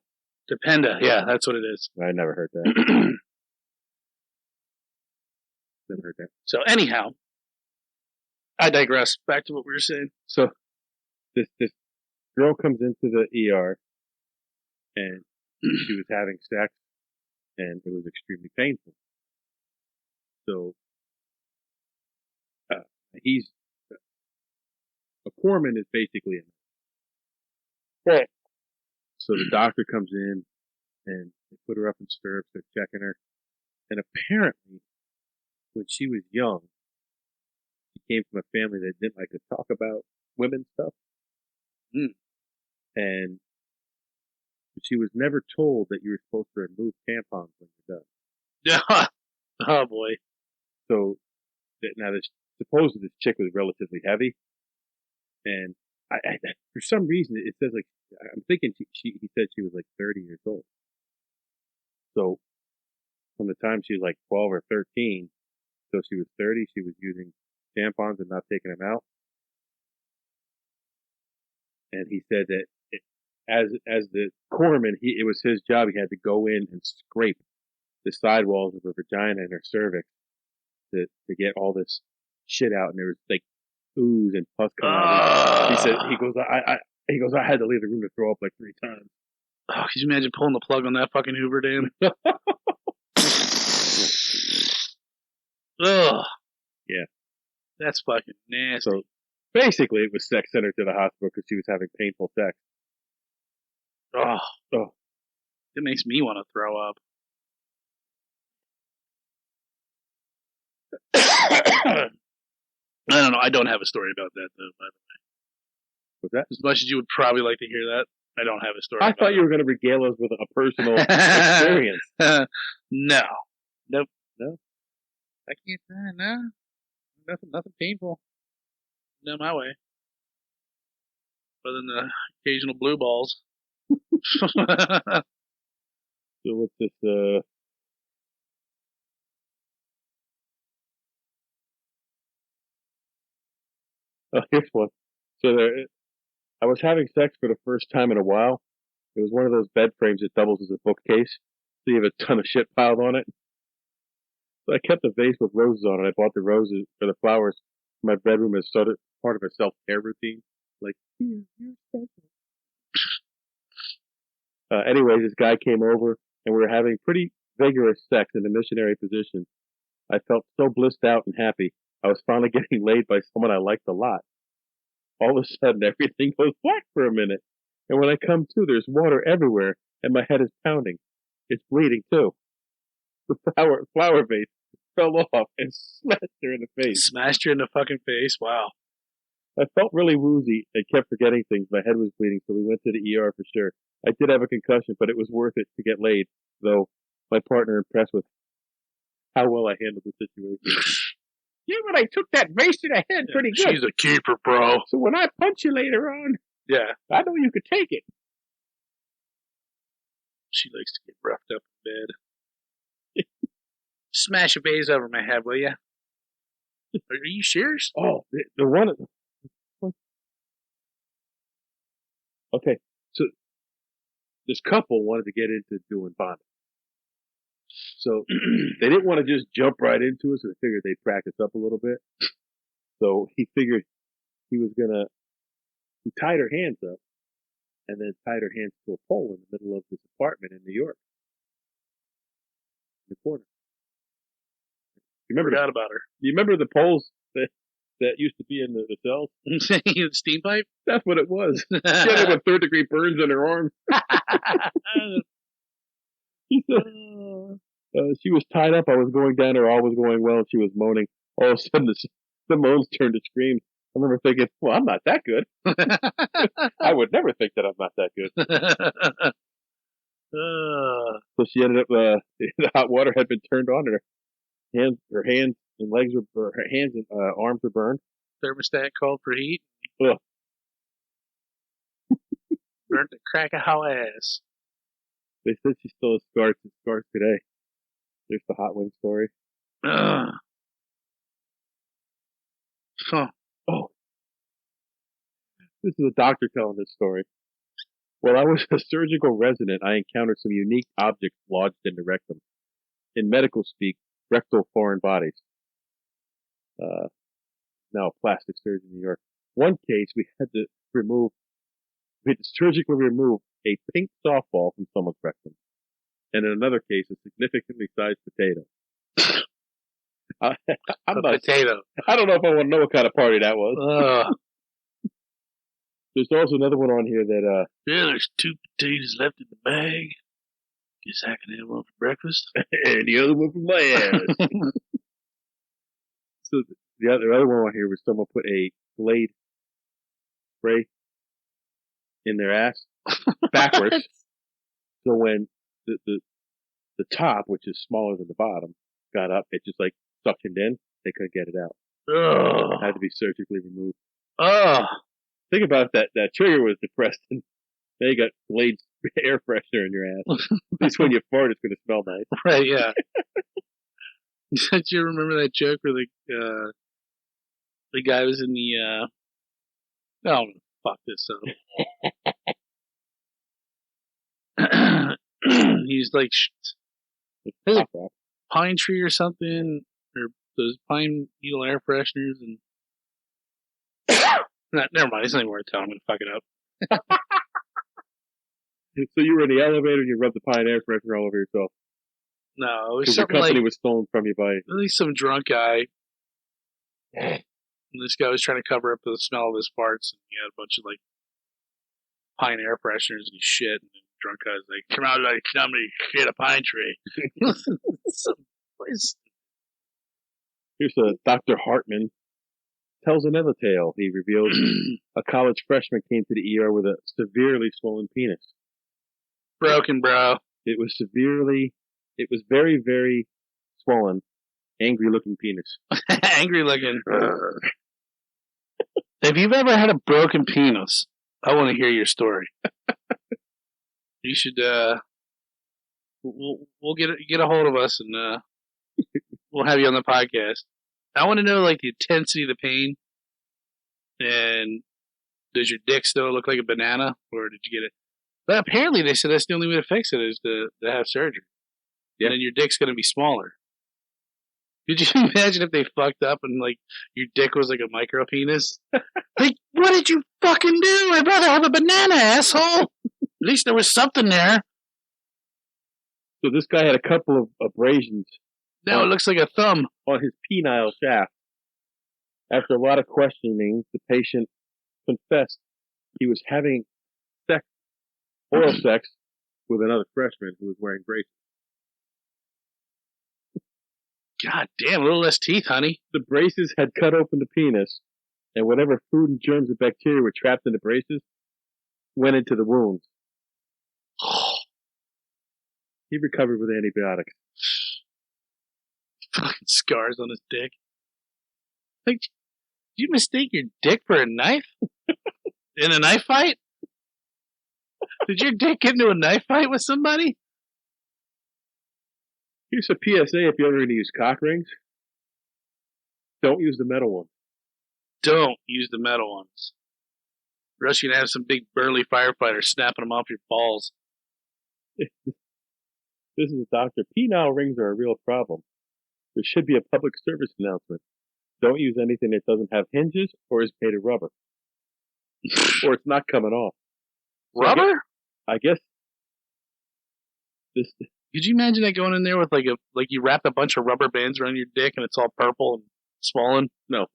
Dependa, yeah, that's what it is. I never heard that. Never heard that. So anyhow, I digress. Back to what we were saying. So this girl comes into the ER and she was having sex, and it was extremely painful. So he's a corpsman is basically a Right. so the doctor comes in and they put her up in stirrups. They're checking her, and apparently, when she was young, she came from a family that didn't like to talk about women's stuff, and she was never told that you were supposed to remove tampons when you're done. Yeah. Oh boy. So now supposedly this chick was relatively heavy, and I for some reason it says like I'm thinking he said she was like 30 years old. So from the time she was like 12 or 13 till she was 30, she was using tampons and not taking them out. And he said that as the corpsman, it was his job. He had to go in and scrape the sidewalls of her vagina and her cervix to get all this shit out. And there was like ooze and pus coming out. He said he goes I had to leave the room to throw up like 3 times. Oh, could you imagine pulling the plug on that fucking Hoover Dam? Ugh. Yeah. That's fucking nasty. So basically, it was sex sent her to the hospital because she was having painful sex. Oh. It makes me want to throw up. I don't know. I don't have a story about that, though, by the way. What's that? As much as you would probably like to hear that, I don't have a story. I thought you were going to regale us with a personal experience. No. Nope. No? I can't. No. Nothing painful. No, my way. Other than the occasional blue balls. So what's this? Oh, here's one. So I was having sex for the first time in a while. It was one of those bed frames that doubles as a bookcase. So you have a ton of shit piled on it. So I kept a vase with roses on it. I bought the roses or the flowers in my bedroom as sort of part of a self-care routine. Like, you're special. Anyway, this guy came over and we were having pretty vigorous sex in a missionary position. I felt so blissed out and happy. I was finally getting laid by someone I liked a lot. All of a sudden, everything goes black for a minute. And when I come to, there's water everywhere and my head is pounding. It's bleeding too. The flower vase fell off and smashed her in the face. Smashed her in the fucking face? Wow. I felt really woozy and kept forgetting things. My head was bleeding, so we went to the ER for sure. I did have a concussion, but it was worth it to get laid, though my partner impressed with how well I handled the situation. Yeah, but I took that vase to the head pretty good. She's a keeper, bro. So when I punch you later on, yeah, I know you could take it. She likes to get roughed up in bed. Smash a vase over my head, will you? Are you serious? Oh, the one. Okay, so this couple wanted to get into doing bonding. So they didn't want to just jump right into it, so they figured they'd practice up a little bit. So he figured he tied her hands up and then tied her hands to a pole in the middle of this apartment in New York. In the corner. You remember the poles that used to be in the cells? Steam pipe? That's what it was. She had like 3rd-degree burns on her arm. He said, she was tied up. I was going down there. All was going well. And she was moaning. All of a sudden, the moans turned to screams. I remember thinking, well, I'm not that good. I would never think that I'm not that good. So she ended up, the hot water had been turned on and her hands and legs her hands and arms were burned. Thermostat called for heat. Ugh. Burnt the crack of how ass. They said she still has scars today. There's the hot wing story. Huh. Oh. This is a doctor telling this story. While I was a surgical resident, I encountered some unique objects lodged in the rectum. In medical speak, rectal foreign bodies. Now a plastic surgeon in New York. One case we had to surgically remove a pink softball from someone's rectum, and in another case, a significantly sized potato. I, Potato. I don't know if I want to know what kind of party that was. There's also another one on here that yeah, there's 2 potatoes left in the bag. Guess I can have one for breakfast. and the other one for my ass. So the other one on here was someone put a Glade spray in their ass backwards. So when the top, which is smaller than the bottom, got up, it just like suctioned in. They couldn't get it out. It had to be surgically removed. Think about it, that trigger was depressed, and now you got Glade air freshener in your ass. At least when you fart, it's going to smell nice. Right? Yeah. Did you remember that joke where the guy was in the oh, fuck this up. He's like there's a pine tree or something, or those pine needle air fresheners, and never mind. It's not even worth telling. I'm gonna fuck it up. So you were in the elevator and you rubbed the pine air freshener all over yourself. No, it was because your something company like was stolen from you by at least some drunk guy. And this guy was trying to cover up the smell of his farts, and he had a bunch of like pine air fresheners and shit. And the drunk guy was like, "Come out, like, come and get a pine tree." Here's a Dr. Hartman tells another tale. He reveals a college freshman came to the ER with a severely swollen penis. Broken, bro. It was very, very swollen, angry looking penis. Angry looking. If you've ever had a broken penis, I want to hear your story. You should, we'll get a hold of us and, we'll have you on the podcast. I want to know, like, the intensity of the pain. And does your dick still look like a banana, or did you get it? But apparently they said that's the only way to fix it is to have surgery. Yeah. And then your dick's going to be smaller. Could you imagine if they fucked up and, like, your dick was like a micro penis? Like, what did you fucking do? I'd rather have a banana, asshole. At least there was something there. So this guy had a couple of abrasions. Now it looks like a thumb. On his penile shaft. After a lot of questioning, the patient confessed he was having oral sex, with another freshman who was wearing braces. God damn, a little less teeth, honey. The braces had cut open the penis, and whatever food and germs and bacteria were trapped in the braces went into the wounds. He recovered with antibiotics. Fucking scars on his dick. Like, did you mistake your dick for a knife? In a knife fight? Did your dick get into a knife fight with somebody? Here's a PSA if you're ever going to use cock rings. Don't use the metal ones. Don't use the metal ones. Or else you're going to have some big burly firefighter snapping them off your balls. This is a doctor. Penile rings are a real problem. There should be a public service announcement. Don't use anything that doesn't have hinges or is made of rubber. Or it's not coming off. So rubber? I guess this. Could you imagine that going in there with like you wrap a bunch of rubber bands around your dick and it's all purple and swollen? No.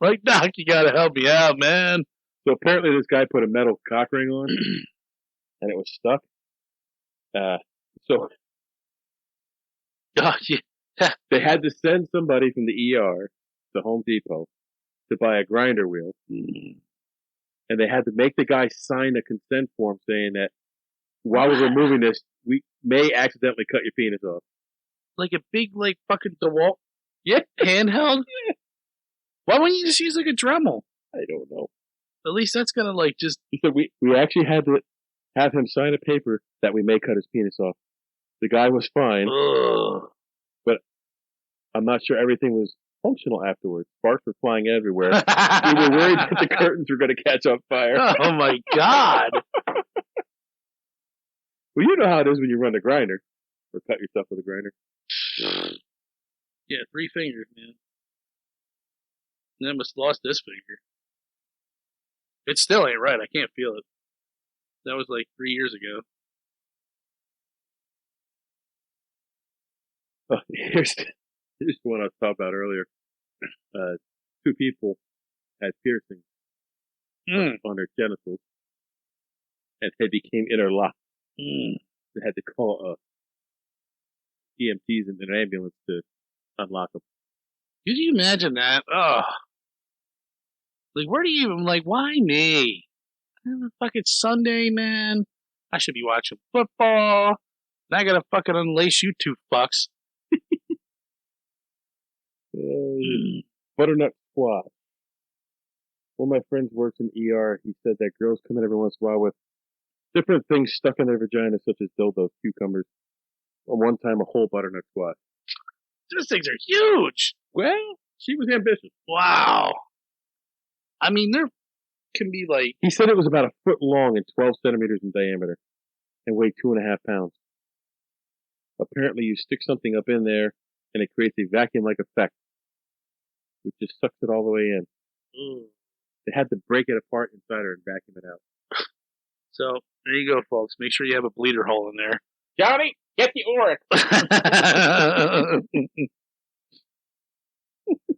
Like, Doc, you gotta help me out, man. So apparently this guy put a metal cock ring on and it was stuck. So oh, yeah. They had to send somebody from the ER to Home Depot to buy a grinder wheel. And they had to make the guy sign a consent form saying that while we're removing this, we may accidentally cut your penis off. Like a big, like, fucking DeWalt handheld? Why wouldn't you just use, like, a Dremel? I don't know. At least that's gonna, like, just... He said we actually had to have him sign a paper that we may cut his penis off. The guy was fine. Ugh. But I'm not sure everything was functional afterwards. Sparks were flying everywhere. We were worried that the curtains were going to catch on fire. Oh, my God. Well, you know how it is when you run a grinder. Or cut yourself with a grinder. Yeah, 3 fingers, man. And then I must have lost this finger. It still ain't right. I can't feel it. That was like 3 years ago. Here's one I was talking about earlier. 2 people had piercings on their genitals, and they became interlocked. They had to call EMTs and an ambulance to unlock them. Could you imagine that? Oh, like where do you even like? Why me? Fucking Sunday, man. I should be watching football. And I gotta fucking unlace you 2 fucks. Butternut squash. One of my friends works in ER. He said that girls come in every once in a while with different things stuck in their vagina, such as dildos, cucumbers, or one time a whole butternut squash. Those things are huge. Well, she was ambitious. Wow. I mean, there can be like... He said it was about a foot long and 12 centimeters in diameter and weighed 2.5 pounds. Apparently, you stick something up in there and it creates a vacuum-like effect, which just sucks it all the way in. They had to break it apart inside her and vacuum it out. So, there you go, folks. Make sure you have a bleeder hole in there. Johnny, get the Oryx.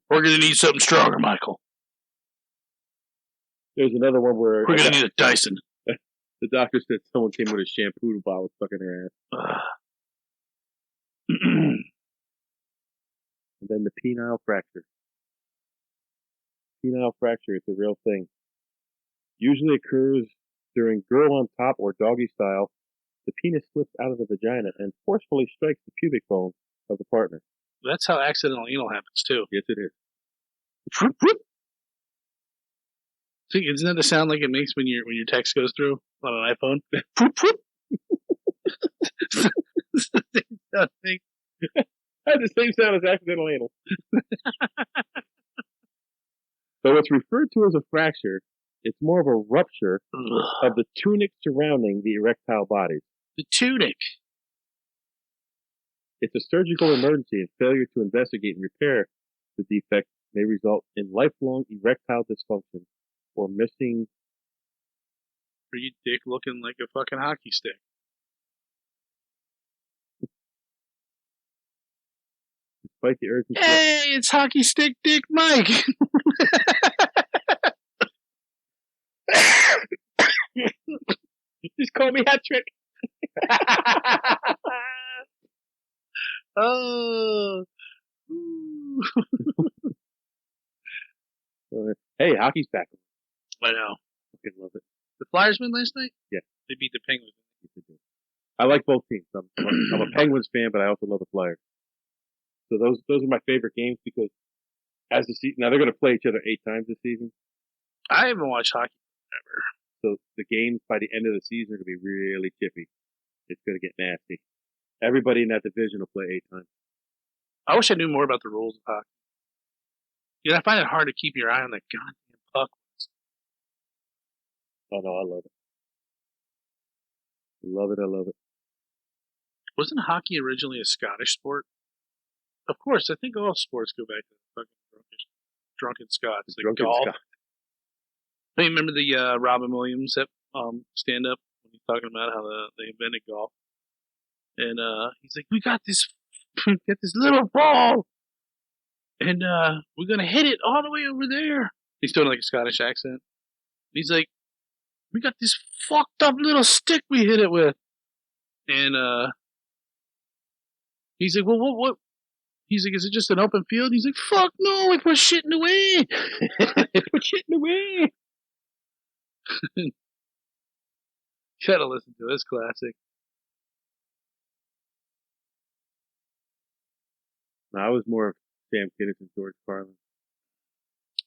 We're going to need something stronger, Michael. There's another one where... We're going to need a Dyson. The doctor said someone came with a shampoo bottle stuck in her ass. And then the penile fracture. Penile fracture is a real thing. Usually occurs during girl on top or doggy style. The penis slips out of the vagina and forcefully strikes the pubic bone of the partner. That's how accidental anal happens, too. Yes, it is. See, isn't that the sound like it makes when your text goes through on an iPhone? It's the same sound thing. I had the same sound as accidental anal. Though it's referred to as a fracture, it's more of a rupture of the tunic surrounding the erectile bodies. The tunic. It's a surgical emergency, and failure to investigate and repair the defect may result in lifelong erectile dysfunction or missing. Or you dick looking like a fucking hockey stick. Despite the urgency. Hey, it's hockey stick dick Mike. Just call me Hat Trick. Oh. Hey, hockey's back. I know. I love it. The Flyers win last night? Yeah. They beat the Penguins. I like both teams. I'm a Penguins fan, but I also love the Flyers. So those are my favorite games because as the season, now they're going to play each other 8 times this season. I haven't watched hockey ever. So the games by the end of the season are going to be really chippy. It's going to get nasty. Everybody in that division will play 8 times. I wish I knew more about the rules of hockey. I find it hard to keep your eye on that goddamn puck. Oh no, I love it. I love it. Wasn't hockey originally a Scottish sport? Of course, I think all sports go back to fucking drunken Scots. Like golf. Hey, remember the Robin Williams stand up when he's talking about how they invented golf? And he's like, we got this little ball, and we're gonna hit it all the way over there. He's doing like a Scottish accent. He's like, we got this fucked up little stick we hit it with, and he's like, well, what? He's like, is it just an open field? He's like, fuck no, we put shit in the way. Put shit in the way. You gotta listen to this classic. I was more of Sam Kinison and George Carlin.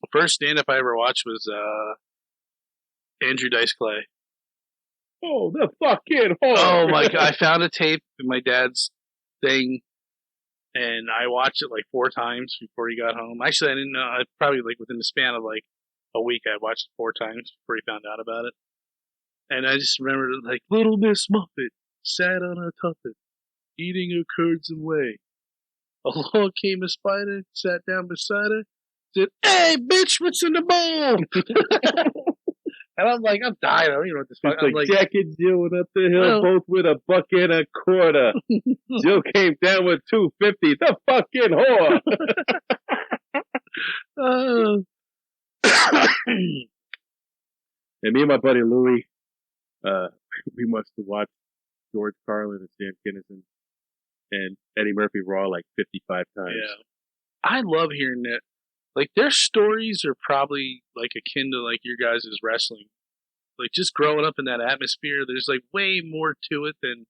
The first stand-up I ever watched was Andrew Dice Clay. Oh, the fucking horror. Oh my god! I found a tape in my dad's thing, and I watched it like 4 times before he got home. Actually, I didn't know. I probably like within the span of like a week, I watched it 4 times before he found out about it. And I just remembered like Little Miss Muffet sat on a tuffet, eating her curds and whey. Along came a spider, sat down beside her, said, "Hey, bitch, what's in the bowl?" And I'm like, I'm dying. I don't even know what this fuck. It's I'm like like, Jack and Jill went up the hill, well, both with a $1.25. Jill came down with $2.50. The fucking whore. And me and my buddy Louie, we must have watched George Carlin and Sam Kinison and Eddie Murphy Raw like 55 times. Yeah. I love hearing that. Like, their stories are probably like akin to like your guys' wrestling. Like, just growing up in that atmosphere, there's like way more to it than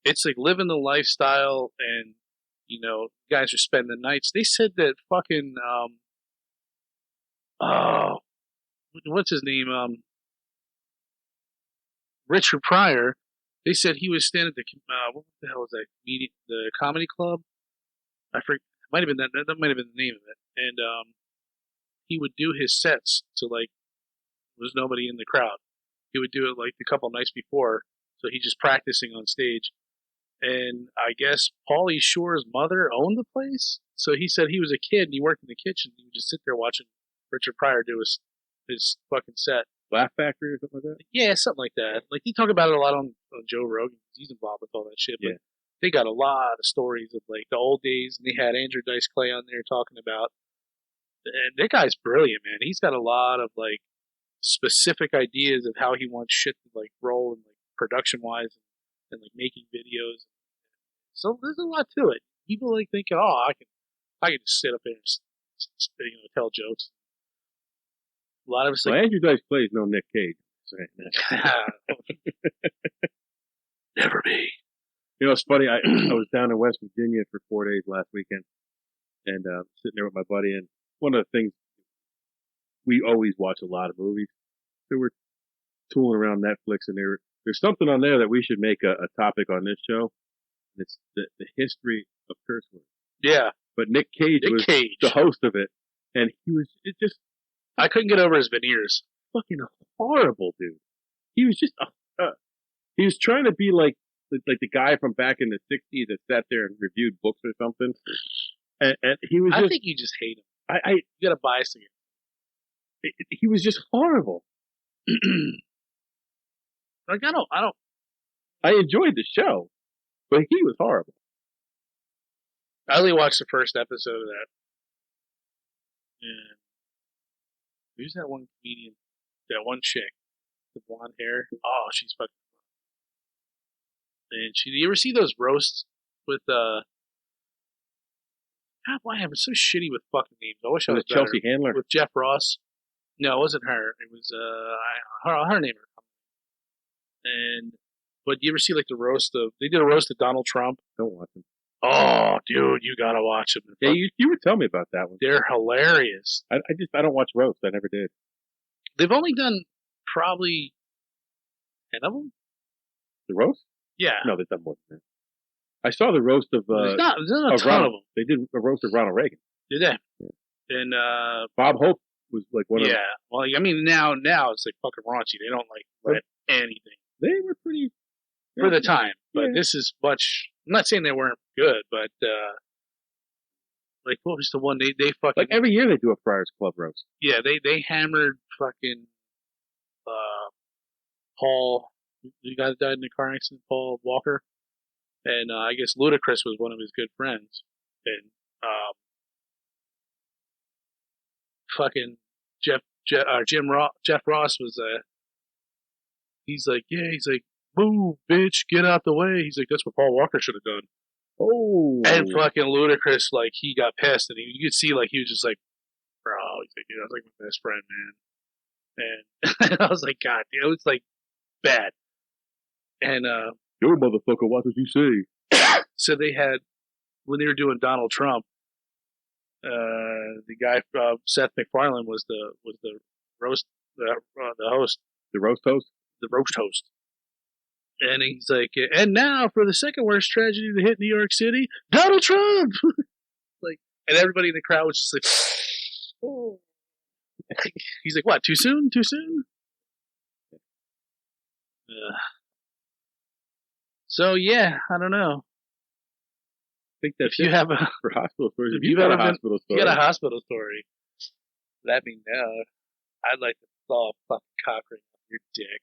it's like living the lifestyle, and you know, guys are spending the nights. They said that fucking oh, what's his name? Richard Pryor. They said he was standing at the what the hell was that? The comedy club. I forget. Might have been that. That might have been the name of it. And he would do his sets to like there was nobody in the crowd. He would do it like a couple nights before, so he's just practicing on stage. And I guess Pauly Shore's mother owned the place, so he said he was a kid and he worked in the kitchen. He would just sit there watching Richard Pryor do his fucking set. Laugh Factory or something like that? Yeah, something like that. Like, he talk about it a lot on Joe Rogan. He's involved with all that shit. But they got a lot of stories of, like, the old days. And they had Andrew Dice Clay on there talking about. And that guy's brilliant, man. He's got a lot of, like, specific ideas of how he wants shit to, like, roll and, like, production-wise and like, making videos. So there's a lot to it. People, like, think, oh, I can just sit up there and, tell jokes. A lot of us, well, like, Andrew Dice Clay is no Nick Cage. Never be. You know, it's funny. I was down in West Virginia for 4 days last weekend, and sitting there with my buddy. And one of the things, we always watch a lot of movies. They were tooling around Netflix, and there's something on there that we should make a topic on this show. It's the history of curse words. Yeah, but Nick Cage was the host of it, and I couldn't get over his veneers. Fucking horrible, dude. He was just he was trying to be like the guy from back in the 60s that sat there and reviewed books or something. And he was. I think you just hate him. You got a bias against him. He was just horrible. Like, I don't. I enjoyed the show, but he was horrible. I only watched the first episode of that. And who's that one comedian? That one chick, the blonde hair. Oh, she's fucking. And you ever see those roasts with God, why am I so shitty with fucking names? I wish I was Chelsea Handler with Jeff Ross. No, it wasn't her. It was her name. But you ever see like the roast of? They did a roast of Donald Trump. Don't watch them. Oh, dude, you gotta watch them. Yeah, you were telling me about that one. They're hilarious. I don't watch roast. I never did. They've only done probably 10 of them. The roast? Yeah. No, they've done more than that. I saw the roast of. There's not a ton of them. They did a roast of Ronald Reagan. Did they? Yeah. And Bob Hope was like one of. Yeah. Well, I mean, now it's like fucking raunchy. They don't like let anything. They were pretty for the time, but this is much. I'm not saying they weren't good, but like, what was the one they fucking like every year they do a Friars Club roast. Yeah, they hammered fucking Paul. The guy that died in the car accident, Paul Walker, and I guess Ludacris was one of his good friends, and fucking Jeff Ross was he's like, move, bitch, get out the way. He's like, that's what Paul Walker should have done. Oh. And fucking Ludacris, like, he got pissed, and you could see, like, he was just like, bro, he's like, dude, I was like my best friend, man. And I was like, God, dude, it was like bad. And yo, motherfucker, watch what you say. So they had, when they were doing Donald Trump, the guy Seth MacFarlane was the roast the host. The roast host? The roast host. And he's like, and now for the second worst tragedy to hit New York City, Donald Trump. Like, and everybody in the crowd was just like, oh. He's like, what? Too soon? Too soon? So yeah, I don't know. I think that's if you have for hospital stories. If you got a hospital story, you got a hospital story. Let me know. I'd like to saw a fucking cock ring Your dick.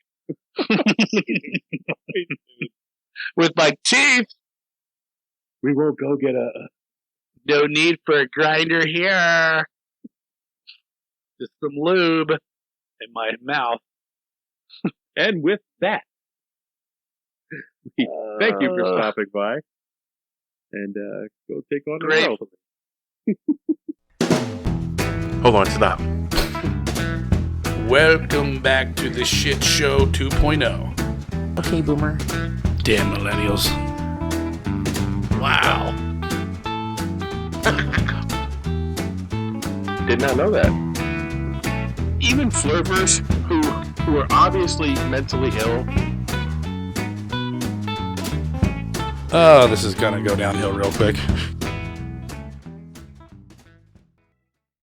With my teeth. We won't go get a. No need for a grinder here. Just some lube in my mouth. And with that, we thank you for stopping by. And go take on the world. Hold on, stop. Welcome back to the Shit Show 2.0. Okay, Boomer. Damn millennials. Wow. Did not know that. Even flirters who are obviously mentally ill. Oh, this is gonna go downhill real quick.